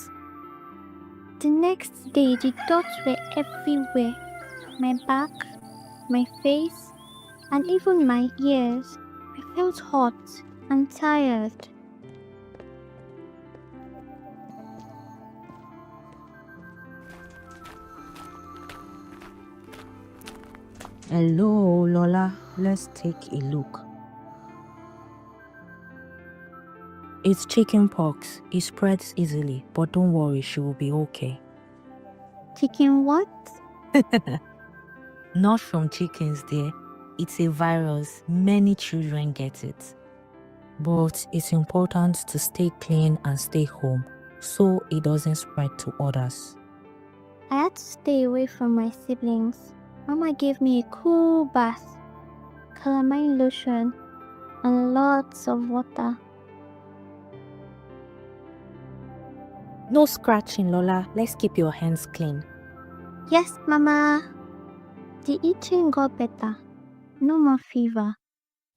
The next day, the dots were everywhere. My back, my face, and even my ears. I felt hot and tired. Hello, Lola. Let's take a look. It's chicken pox. It spreads easily, but don't worry, she will be okay. Chicken what? Not from chickens, dear. It's a virus. Many children get it. But it's important to stay clean and stay home so it doesn't spread to others. I had to stay away from my siblings. Mama gave me a cool bath, calamine lotion, and lots of water. No scratching, Lola. Let's keep your hands clean. Yes, Mama. The itching got better. No more fever.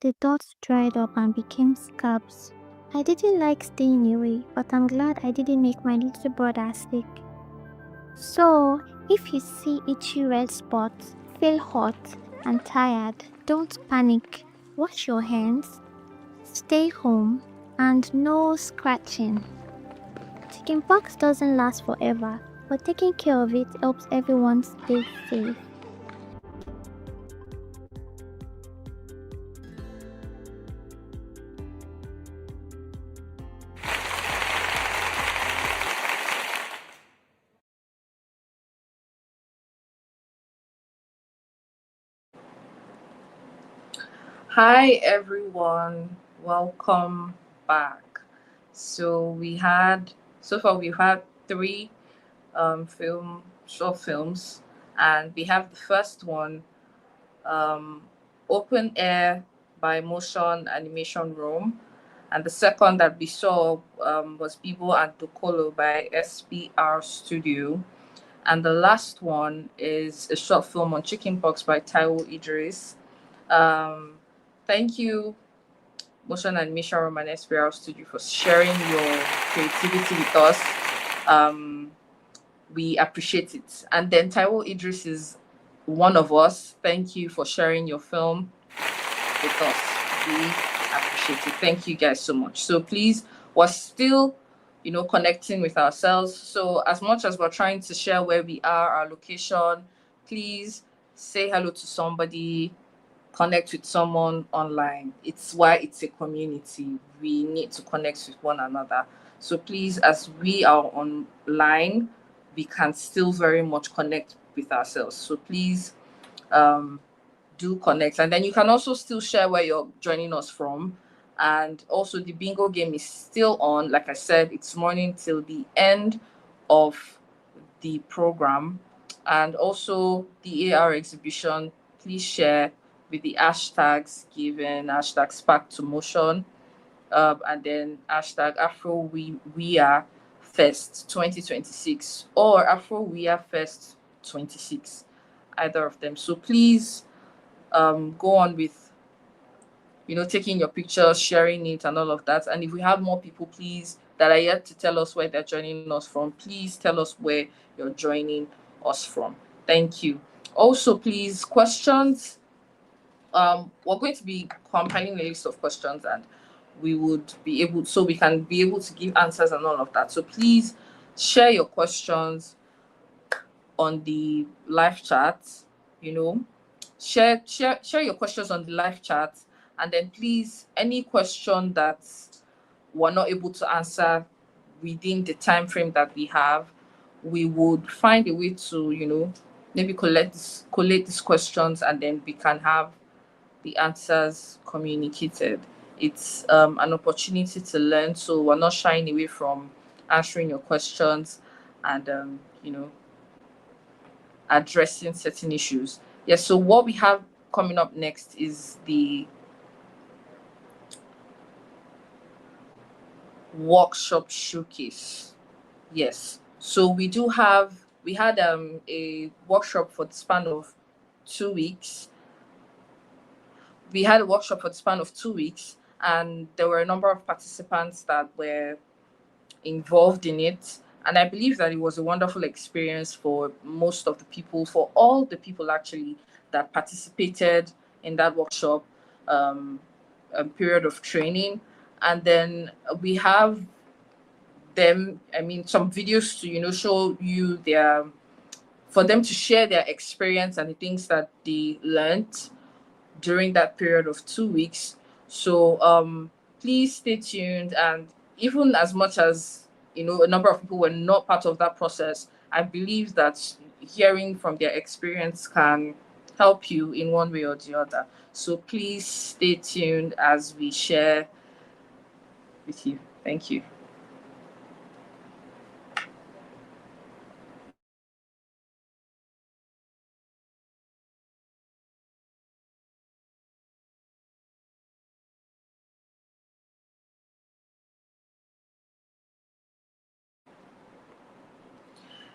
The dots dried up and became scabs. I didn't like staying away, but I'm glad I didn't make my little brother sick. So, if you see itchy red spots, feel hot and tired, don't panic. Wash your hands, stay home, and no scratching. Chickenpox doesn't last forever, but taking care of it helps everyone stay safe. Hi everyone, welcome back. So far we've had 3 short films, and we have the first one, Open Air by Motion Animation Room, and the second that we saw was Bibo and Dokolo by SPR Studio, and the last one is a short film on chickenpox by Taiwo Idris. Thank you, Motion Animation Room and SPR Studio, for sharing your creativity with us. We appreciate it. And then Taiwo Idris is one of us. Thank you for sharing your film with us. We appreciate it. Thank you guys so much. So please, we're still, connecting with ourselves. So as much as we're trying to share where we are, our location, please say hello to somebody, connect with someone online. It's why it's a community. We need to connect with one another. So please, as we are online, we can still very much connect with ourselves. So please do connect. And then you can also still share where you're joining us from. And also the bingo game is still on. Like I said, it's running till the end of the program. And also the AR exhibition, please share with the hashtags given, hashtag Spark to Motion, and then hashtag AFROWIA Fest 2026 or AFROWIA Fest 26, either of them. So please go on with taking your pictures, sharing it, and all of that. And if we have more people, please, that are yet to tell us where they're joining us from, please tell us where you're joining us from. Thank you. Also, please, questions. We're going to be compiling a list of questions, and we can be able to give answers and all of that. So please share your questions on the live chat. Share your questions on the live chat, and then please, any question that we're not able to answer within the time frame that we have, we would find a way to maybe collate these questions, and then we can have the answers communicated. It's an opportunity to learn, so we're not shying away from answering your questions and addressing certain issues. Yes, so what we have coming up next is the workshop showcase. Yes, so we had a workshop for the span of 2 weeks. We had a workshop for the span of 2 weeks, and there were a number of participants that were involved in it. And I believe that it was a wonderful experience for most of the people, for all the people actually that participated in that workshop period of training. And then we have them, some videos to, show you for them to share their experience and the things that they learned during that period of 2 weeks. So please stay tuned. And even as much as a number of people were not part of that process, I believe that hearing from their experience can help you in one way or the other. So please stay tuned as we share with you. Thank you.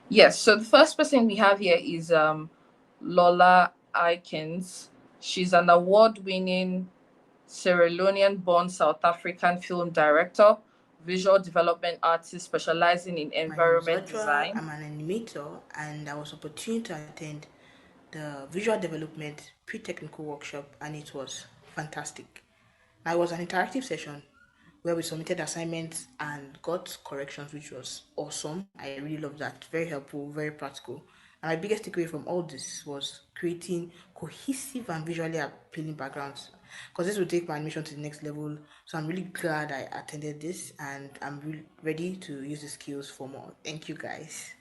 Yes, so the first person we have here is Lola Aikens. She's an award-winning Sierra Leonean-born South African film director, visual development artist specializing in environment design. I'm an animator, and I was opportunity to attend the visual development pre-technical workshop, and it was fantastic. Now, it was an interactive session where we submitted assignments and got corrections, which was awesome. I really loved that. Very helpful, very practical. And my biggest takeaway from all this was creating cohesive and visually appealing backgrounds, because this will take my animation to the next level. So I'm really glad I attended this, and I'm really ready to use the skills for more. Thank you, guys.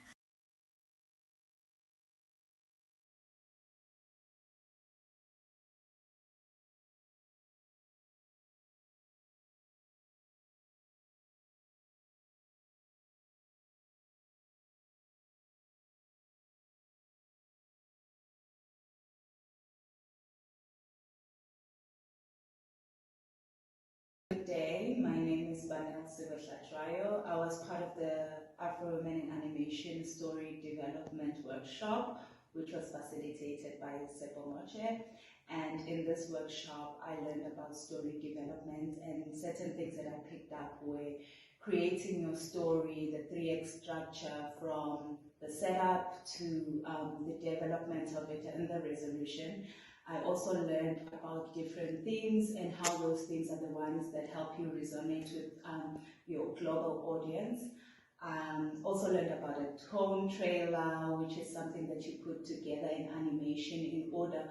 Good day, my name is Banel. I was part of the Afro Women in Animation Story Development Workshop, which was facilitated by Supa. And in this workshop, I learned about story development, and certain things that I picked up were creating your story, the 3X structure from the setup to the development of it and the resolution. I also learned about different themes and how those themes are the ones that help you resonate with your global audience. Also learned about a tone trailer, which is something that you put together in animation in order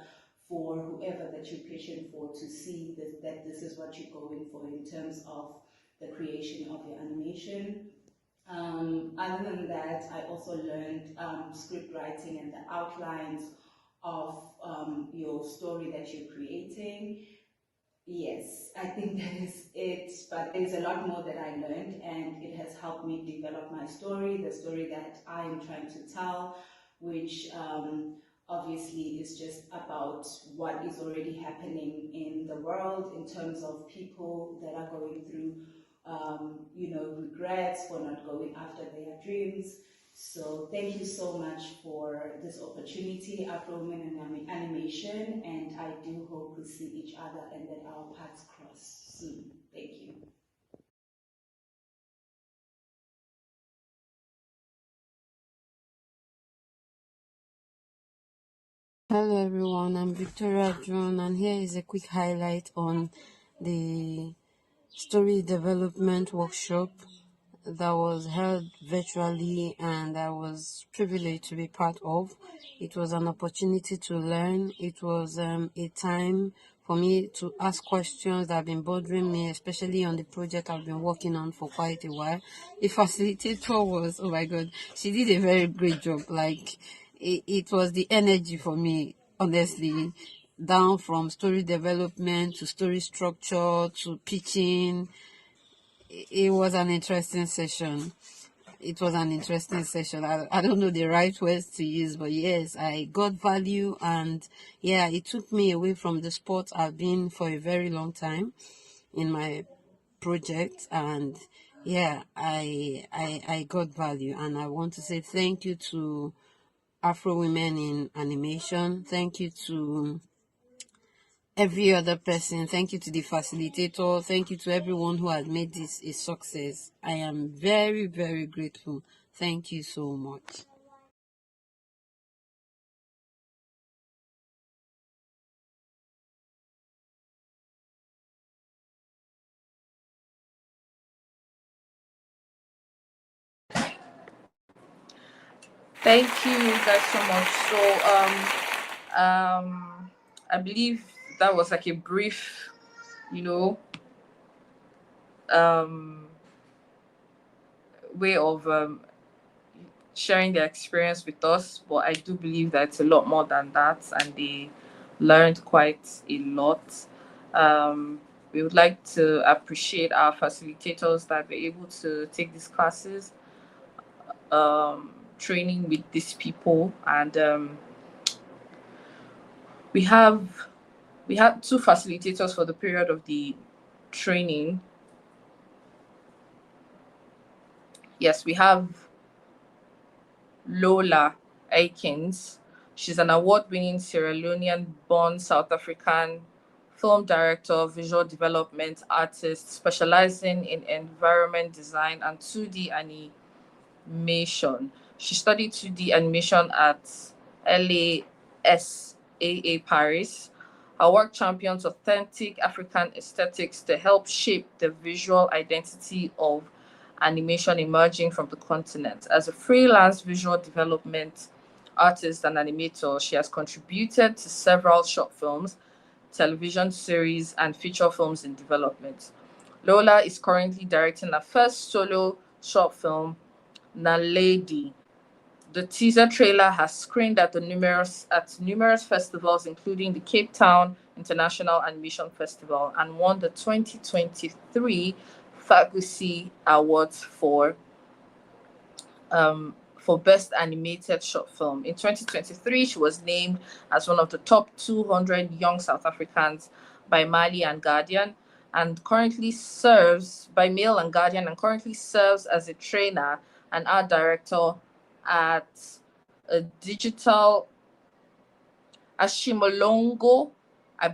for whoever that you're pitching for to see that this is what you're going for in terms of the creation of your animation. Other than that, I also learned script writing and the outlines of your story that you're creating. Yes, I think that is it, but there's a lot more that I learned, and it has helped me develop my story, the story that I am trying to tell, which obviously is just about what is already happening in the world in terms of people that are going through regrets for not going after their dreams. So thank you so much for this opportunity, Afro Women in Animation, and I do hope we see each other and that our paths cross soon. Thank you. Hello everyone, I'm Victoria John, and here is a quick highlight on the story development workshop that was held virtually and I was privileged to be part of. It was an opportunity to learn. It was a time for me to ask questions that have been bothering me, especially on the project I've been working on for quite a while. The facilitator was, oh my God, she did a very great job. Like, it was the energy for me, honestly, down from story development to story structure to pitching. It was an interesting session. It was an interesting session. I don't know the right words to use, but yes, I got value, and yeah, it took me away from the sport I've been for a very long time in my project, and yeah, I got value, and I want to say thank you to Afro Women in Animation. Thank you to every other person. Thank you to the facilitator. Thank you to everyone who has made this a success. I am very, very grateful. Thank you so much. Thank you guys so much. So I believe that was like a brief, you know, way of sharing their experience with us, but I do believe that it's a lot more than that, and they learned quite a lot. We would like to appreciate our facilitators that were able to take these classes, training with these people, and we had two facilitators for the period of the training. Yes, we have Lola Aikins. She's an award-winning Sierra Leonean-born South African film director, visual development artist, specializing in environment design and 2D animation. She studied 2D animation at LASAA Paris. Her work champions authentic African aesthetics to help shape the visual identity of animation emerging from the continent. As a freelance visual development artist and animator, she has contributed to several short films, television series, and feature films in development. Lola is currently directing her first solo short film, Naledi. The teaser trailer has screened at numerous festivals, including the Cape Town International Animation Festival, and won the 2023 Fagusi Awards for Best Animated Short Film. In 2023, she was named as one of the top 200 young South Africans by Mali and Guardian, and currently serves by Mail and Guardian, and currently serves as a trainer and art director at a digital Ashimolongo. I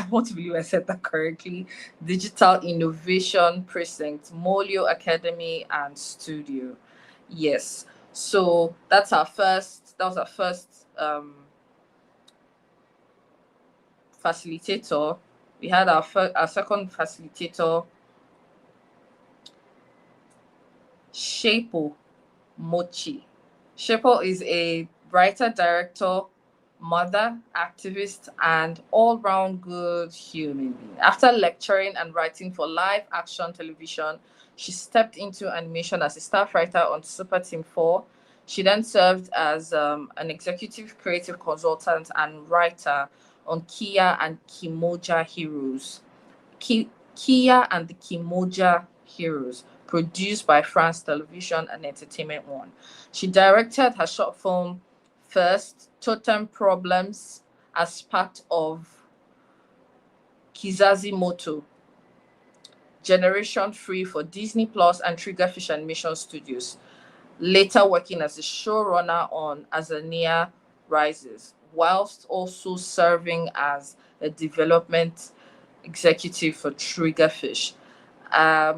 want to believe I said that correctly. Digital Innovation Precinct, Molio Academy and Studio. Yes. So that was our first facilitator. We had our second facilitator, Shepo Mochi. Shepo is a writer, director, mother, activist, and all-round good human being. After lecturing and writing for live action television, she stepped into animation as a staff writer on Supa Team 4. She then served as an executive creative consultant and writer on Kia and Kimoja Heroes. Kia and the Kimoja Heroes, produced by France Television and Entertainment One. She directed her short film first, Totem Problems, as part of Kizazi Moto, Generation Free for Disney Plus and Triggerfish Animation Studios, later working as a showrunner on Azania Rises, whilst also serving as a development executive for Triggerfish.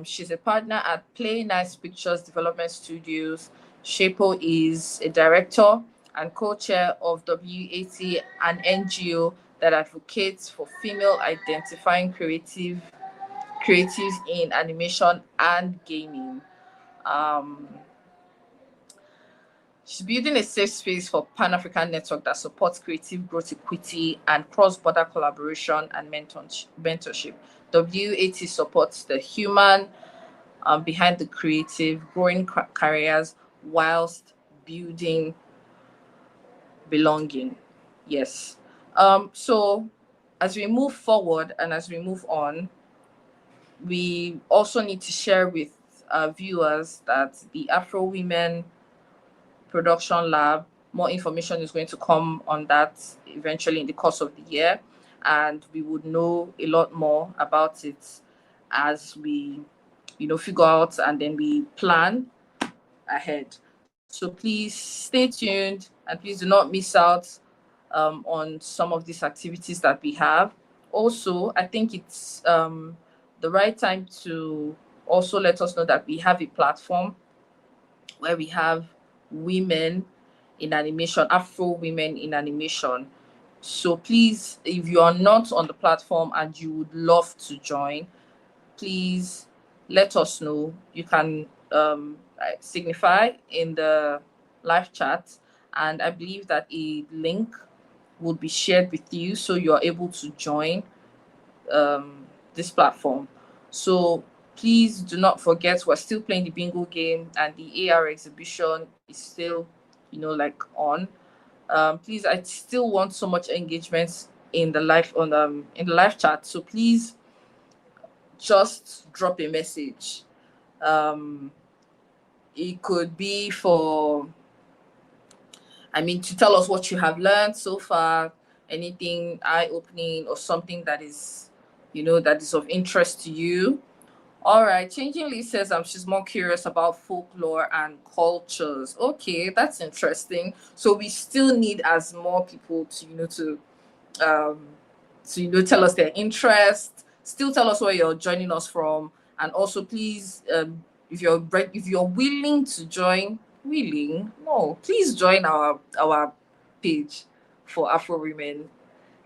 She's a partner at Play Nice Pictures Development Studios. Shepo is a director and co-chair of WAT, an NGO that advocates for female identifying creatives in animation and gaming. She's building a safe space for Pan-African network that supports creative growth, equity, and cross-border collaboration and mentorship. WAT supports the human behind the creative, growing careers whilst building belonging. Yes. So as we move forward and as we move on, we also need to share with viewers that the Afro Women Production Lab, more information is going to come on that eventually in the course of the year, and we would know a lot more about it as we figure out and then we plan ahead. So please stay tuned and please do not miss out on some of these activities that we have. Also, I think it's the right time to also let us know that we have a platform where we have women in animation, Afro women in animation. So please, if you are not on the platform and you would love to join, please let us know. You can signify in the live chat, and I believe that a link will be shared with you so you are able to join this platform. So please do not forget, we're still playing the bingo game, and the AR exhibition is still, like on. Please, I still want so much engagement in the live chat. So please just drop a message. It could be to tell us what you have learned so far, anything eye-opening or something that is, that is of interest to you. All right, Changing Lee says she's more curious about folklore and cultures. Okay, that's interesting. So we still need as more people to tell us their interest. Still tell us where you're joining us from, and also please, if you're willing to join, please join our page for Afro Women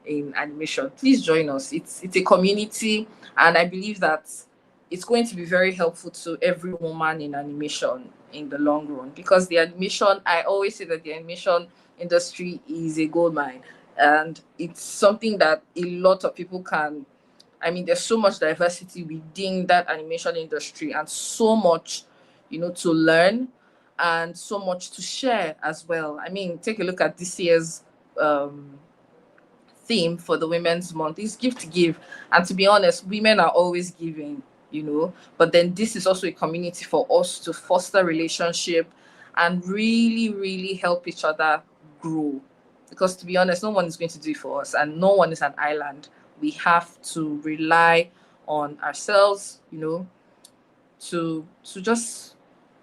in Animation. Please join us. It's a community, and I believe that it's going to be very helpful to every woman in animation in the long run, because I always say that the animation industry is a gold mine, and it's something that a lot of people can. There's so much diversity within that animation industry, and so much, to learn, and so much to share as well. Take a look at this year's theme for the Women's Month is give to give. And to be honest, women are always giving, but then this is also a community for us to foster relationship and really, really help each other grow. Because to be honest, no one is going to do it for us, and no one is an island. We have to rely on ourselves, to just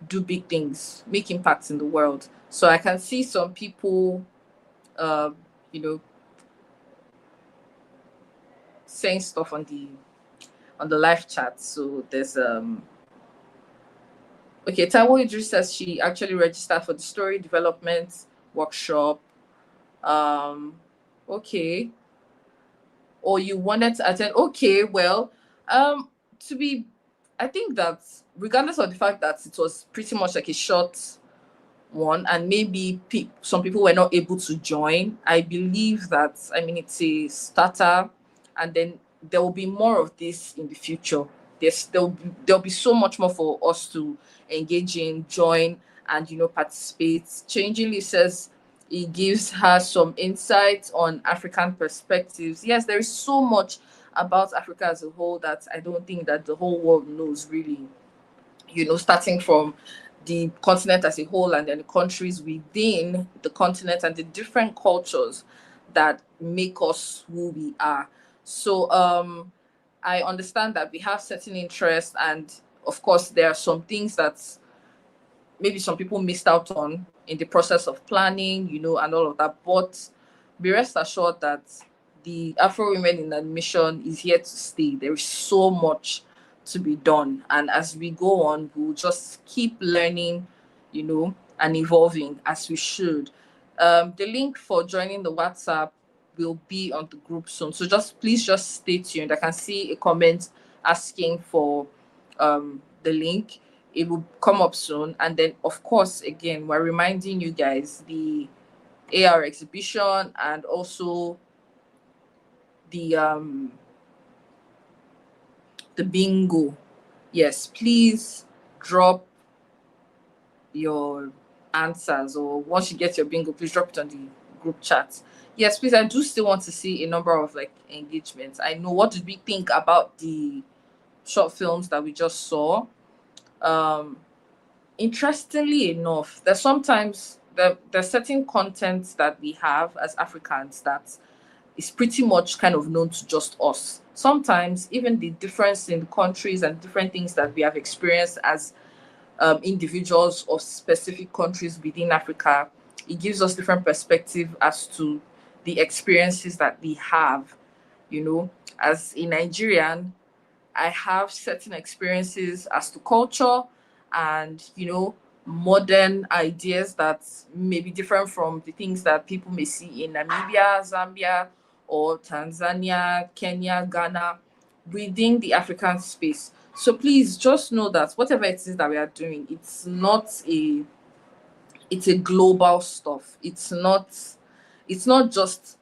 do big things, make impacts in the world. So I can see some people, saying stuff on the live chat. So there's okay, Taiwo Idris says she actually registered for the story development workshop. Okay. Or you wanted to attend. Okay, well, I think that regardless of the fact that it was pretty much like a short one, and maybe some people were not able to join, I believe that, it's a starter, and then there will be more of this in the future. There'll be so much more for us to engage in, join, and participate. Changingly says it gives her some insights on African perspectives. Yes, there is so much about Africa as a whole that I don't think that the whole world knows really. Starting from the continent as a whole, and then the countries within the continent, and the different cultures that make us who we are. So I understand that we have certain interests, and of course there are some things that maybe some people missed out on in the process of planning, and all of that. But be rest assured that the Afro Women in Animation is here to stay. There is so much to be done, and as we go on, we'll just keep learning, and evolving as we should. The link for joining the WhatsApp will be on the group soon, so please stay tuned. I can see a comment asking for the link. It will come up soon, and then of course, again, we're reminding you guys the AR exhibition, and also the bingo. Yes, please drop your answers, or once you get your bingo, please drop it on the group chat. Yes, please, I do still want to see a number of engagements. I know, what did we think about the short films that we just saw? Interestingly enough, there's certain content that we have as Africans that is pretty much kind of known to just us. Sometimes even the difference in countries and different things that we have experienced as individuals of specific countries within Africa, it gives us different perspective as to the experiences that we have You know, as a Nigerian, I have certain experiences as to culture and, you know, modern ideas that may be different from the things that people may see in Namibia, Zambia, or Tanzania, Kenya, Ghana, within the African space. So please just know that whatever it is that we are doing, it's a global stuff. It's not just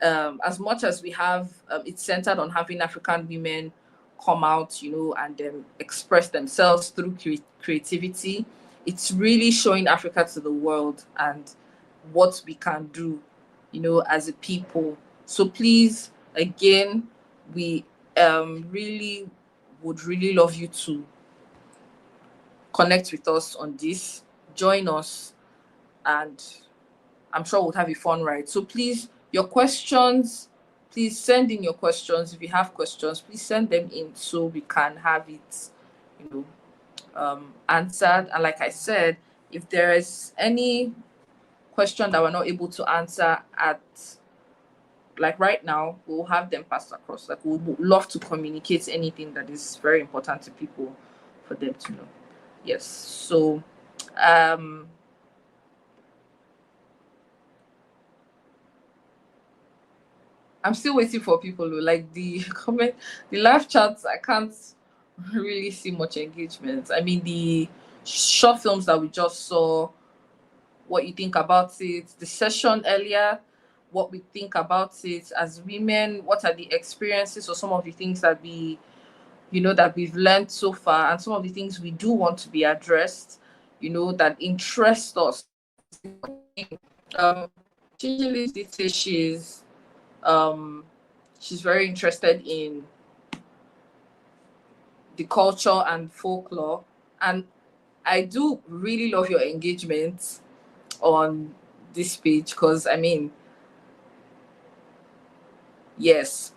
as much as we have it's centered on having African women come out, you know, and express themselves through creativity. It's really showing Africa to the world and what we can do, you know, as a people. So please, again, we really would really love you to connect with us on this, join us, and I'm sure we'll have a fun ride. So please, your questions, please send in your questions. If you have questions, please send them in so we can have it, you know, answered. And like I said, if there is any question that we're not able to answer at, like right now, we'll have them passed across. Like we would love to communicate anything that is very important to people for them to know. Yes. So, I'm still waiting for people who like the comment, the live chats. I can't really see much engagement. I mean, the short films that we just saw, what you think about it, the session earlier, what we think about it as women, what are the experiences or some of the things that we, you know, that we've learned so far, and some of the things we do want to be addressed, you know, that interest us. Chinchillis did say she's very interested in the culture and folklore, and I do really love your engagement on this page because I mean, yes,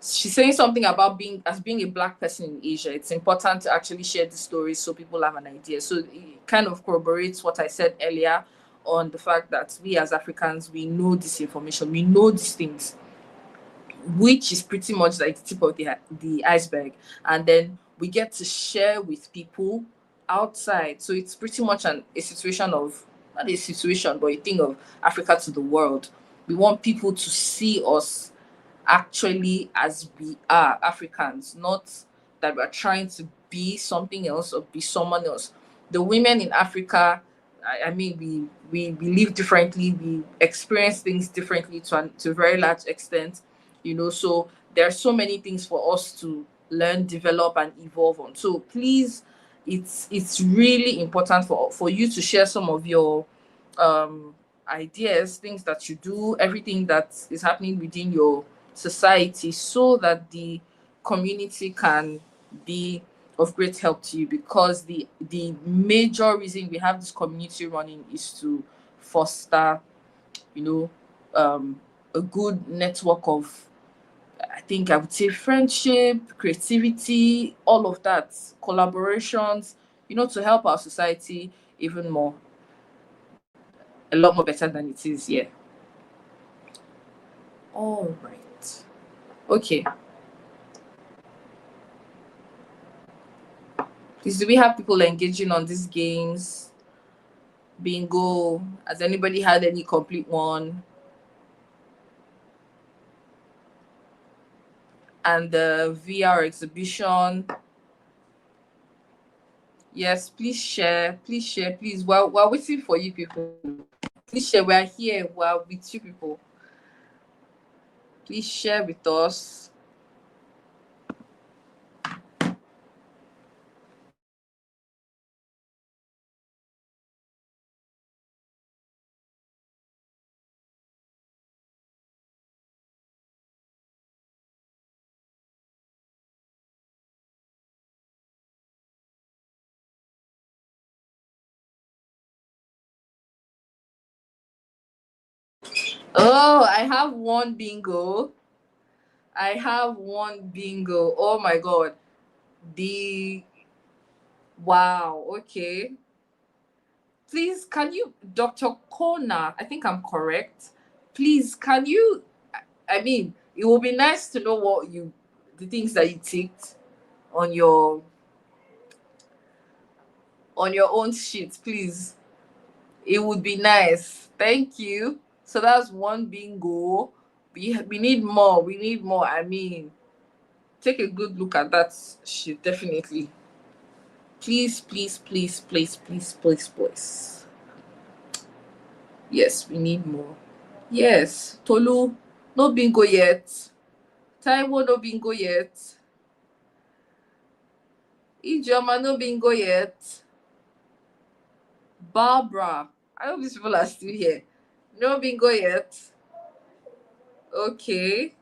she's saying something about being a black person in Asia. It's important to actually share the stories so people have an idea. So it kind of corroborates what I said earlier on the fact that we as Africans, we know this information, we know these things, which is pretty much like the tip of the iceberg, and then we get to share with people outside. So it's pretty much a situation of, not a situation, but a thing of Africa to the world. We want people to see us actually as we are, Africans, not that we're trying to be something else or be someone else. The women in Africa, I mean, we live differently, we experience things differently to a very large extent, you know. So there are so many things for us to learn, develop, and evolve on. So please, it's really important for you to share some of your ideas, things that you do, everything that is happening within your society, so that the community can be of great help to you. Because the major reason we have this community running is to foster, you know, a good network of, I think I would say, friendship, creativity, all of that, collaborations, you know, to help our society even more, a lot more better than it is. Yeah. All right. Okay. Please, do we have people engaging on these games? Bingo. Has anybody had any complete one? And the VR exhibition. Yes, please share. Please share. Please. We're waiting for you people. Please share. We're here. We're with you people. Please share with us. Oh, I have one bingo. I have one bingo. Oh my God. Wow. Okay. Please, can you, Dr. Kona, I think I'm correct. Please, can you, I mean, It will be nice to know the things that you ticked on your own sheet, please. It would be nice. Thank you. So that's one bingo. We need more. We need more. I mean, take a good look at that sheet, definitely. Please, please, please, please, please, please, please. Yes, we need more. Yes, Tolu, no bingo yet. Taiwo, no bingo yet. Ijoma, no bingo yet. Barbara, I hope these people are still here. No bingo yet. Okay.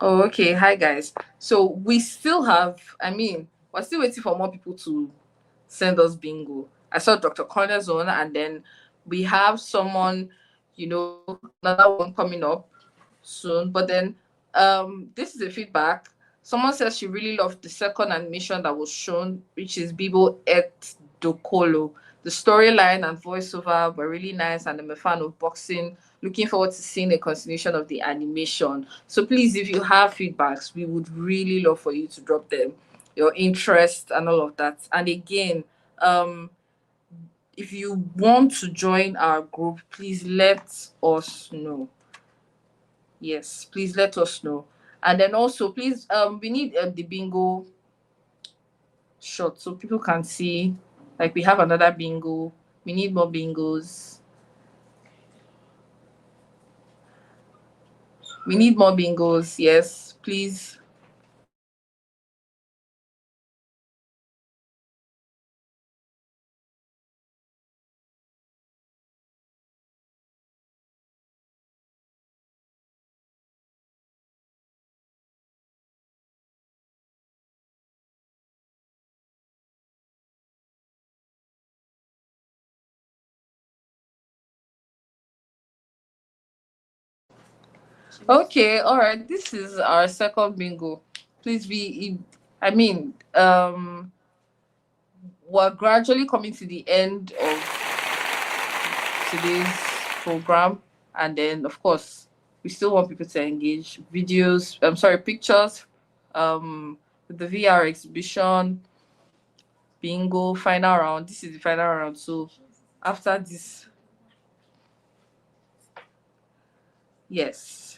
Oh, okay. Hi, guys. So we still have, we're still waiting for more people to send us bingo. I saw Dr. Corner's on, and then we have someone, another one coming up soon. But then this is a feedback. Someone says she really loved the second animation that was shown, which is Bibo et Dokolo. The storyline and voiceover were really nice, and I'm a fan of boxing. Looking forward to seeing a continuation of the animation. So please, if you have feedbacks, we would really love for you to drop them, your interest and all of that. And again, if you want to join our group, please let us know. Yes, please let us know. And then also, please, we need the bingo shot so people can see. Like, we have another bingo. We need more bingos. We need more bingos. Yes, please. Okay, all right. This is our second bingo. Please be. We're gradually coming to the end of today's program, and then of course we still want people to engage. Pictures, with the VR exhibition, bingo, final round. This is the final round. So after this, yes.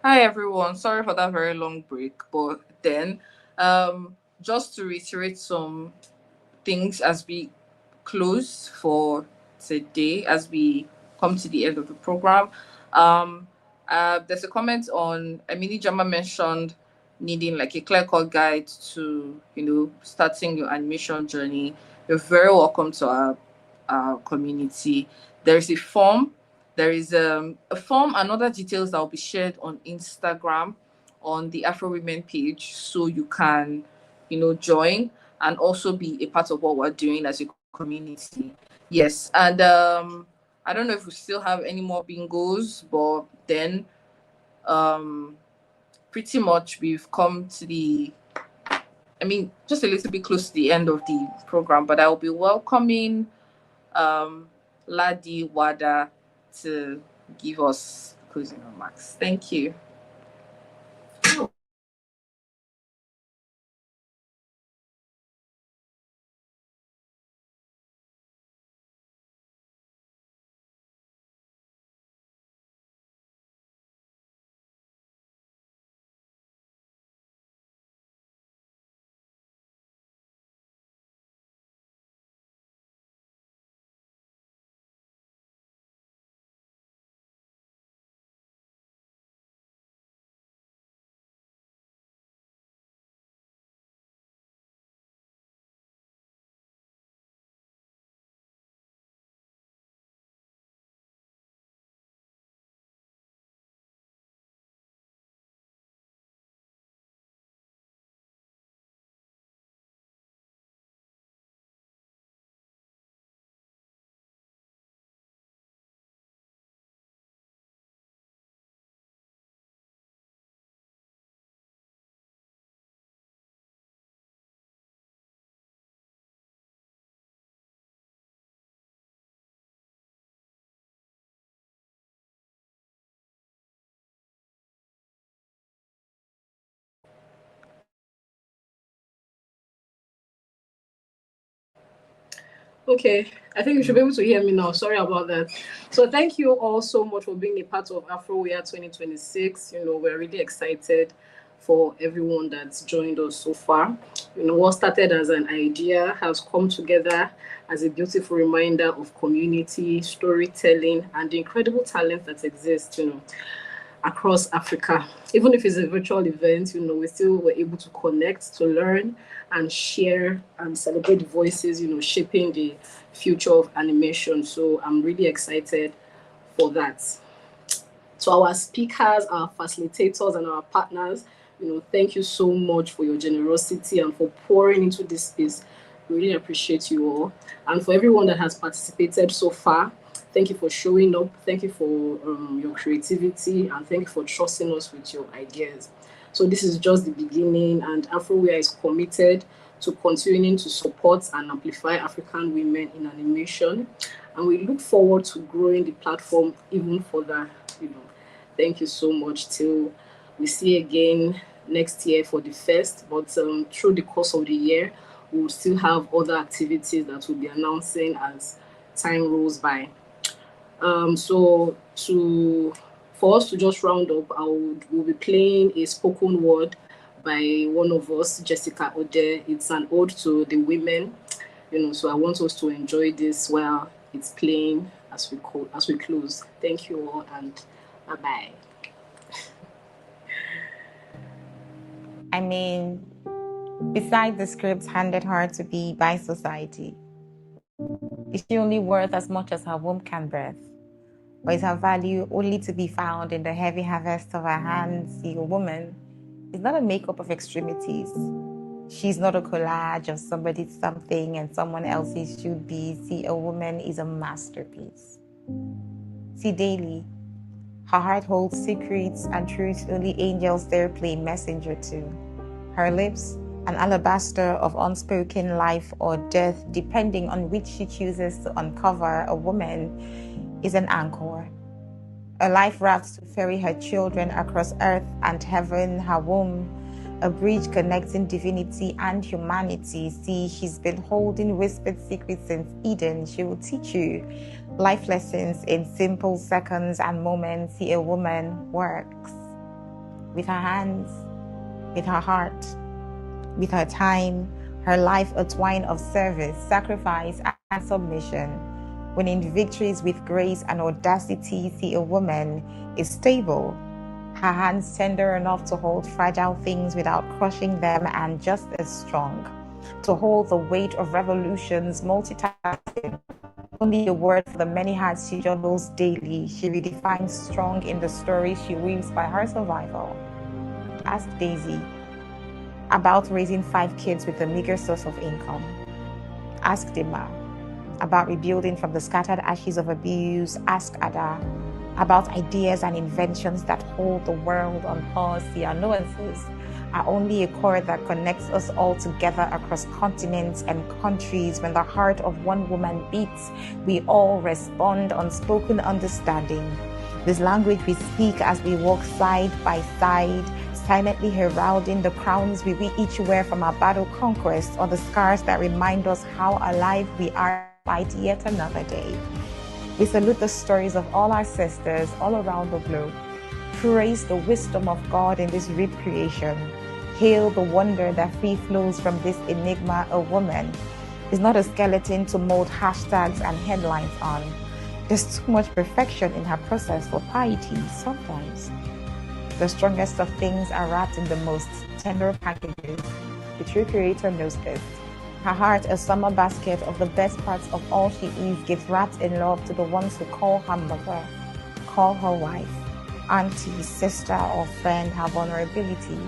Hi everyone. Sorry for that very long break, but then just to reiterate some things as we close for today, as we come to the end of the program. There's a comment on Emily Jama mentioned needing like a clear-cut guide to, starting your animation journey. You're very welcome to our community. There's a form. There is a form and other details that will be shared on Instagram on the Afro Women page, so you can, join and also be a part of what we're doing as a community. Yes, and I don't know if we still have any more bingos, but then pretty much we've come to just a little bit close to the end of the program, but I'll be welcoming Ladi Wada to give us closing remarks. Thank you. Okay, I think you should be able to hear me now. Sorry about that. So thank you all so much for being a part of AFROWIA 2026. We're really excited for everyone that's joined us so far. What started as an idea has come together as a beautiful reminder of community, storytelling, and the incredible talent that exists, across Africa. Even if it's a virtual event, we still were able to connect, to learn, and share and celebrate voices, shaping the future of animation. So I'm really excited for that. To our speakers, our facilitators, and our partners, thank you so much for your generosity and for pouring into this space. We really appreciate you all. And for everyone that has participated so far, thank you for showing up. Thank you for your creativity, and thank you for trusting us with your ideas. So this is just the beginning, and AFROWIA is committed to continuing to support and amplify African women in animation. And we look forward to growing the platform even further. Thank you so much. Till we see again next year for the fest. But through the course of the year, we will still have other activities that we'll be announcing as time rolls by. For us to just round up, we'll be playing a spoken word by one of us, Jessica Ode. It's an ode to the women, so I want us to enjoy this while it's playing as we close. Thank you all, and bye-bye. Besides the script handed her to be by society, is she only worth as much as her womb can birth? Or is her value only to be found in the heavy harvest of her hands? See, a woman is not a makeup of extremities. She's not a collage of somebody's something and someone else's should be. See, a woman is a masterpiece. See, daily, her heart holds secrets and truths only angels dare play messenger to. Her lips, an alabaster of unspoken life or death, depending on which she chooses to uncover. A woman is an anchor, a life raft to ferry her children across earth and heaven. Her womb, a bridge connecting divinity and humanity. See, she's been holding whispered secrets since Eden. She will teach you life lessons in simple seconds and moments. See, a woman works. with her hands, with her heart, with her time, her life a twine of service, sacrifice, and submission. When in victories with grace and audacity, see a woman is stable, her hands tender enough to hold fragile things without crushing them, and just as strong to hold the weight of revolutions, multitasking. Only a word for the many hearts she juggles daily. She redefines strong in the stories she weaves by her survival. Ask Daisy about raising 5 kids with a meager source of income. Ask Dima about rebuilding from the scattered ashes of abuse. Ask Ada about ideas and inventions that hold the world on pause. The annoyances are only a cord that connects us all together across continents and countries. When the heart of one woman beats, we all respond, unspoken understanding. This language we speak as we walk side by side, silently heralding the crowns we each wear from our battle conquest, or the scars that remind us how alive we are to fight yet another day. We salute the stories of all our sisters all around the globe. Praise the wisdom of God in this rich creation. Hail the wonder that free flows from this enigma. A woman is not a skeleton to mold hashtags and headlines on. There's too much perfection in her process for piety sometimes. The strongest of things are wrapped in the most tender packages. The true creator knows this. Her heart, a summer basket of the best parts of all she is, gives wrapped in love to the ones who call her mother, call her wife, auntie, sister, or friend. Her vulnerability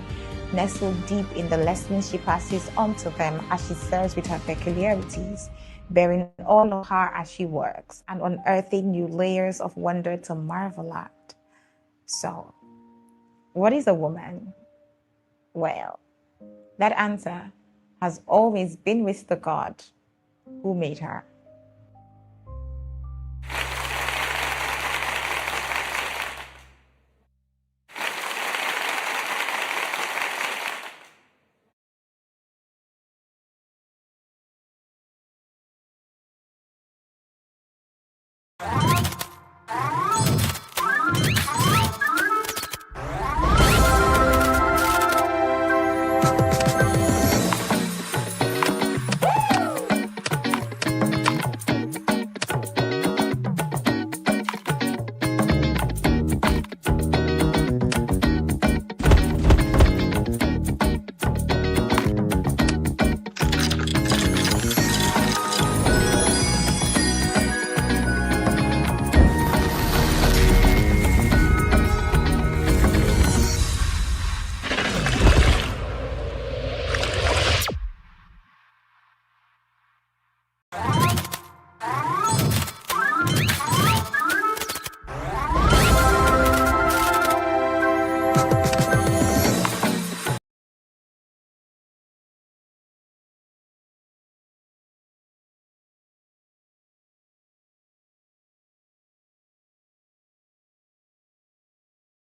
nestled deep in the lessons she passes on to them as she serves with her peculiarities, bearing all of her as she works and unearthing new layers of wonder to marvel at. So, what is a woman? Well, that answer has always been with the God who made her.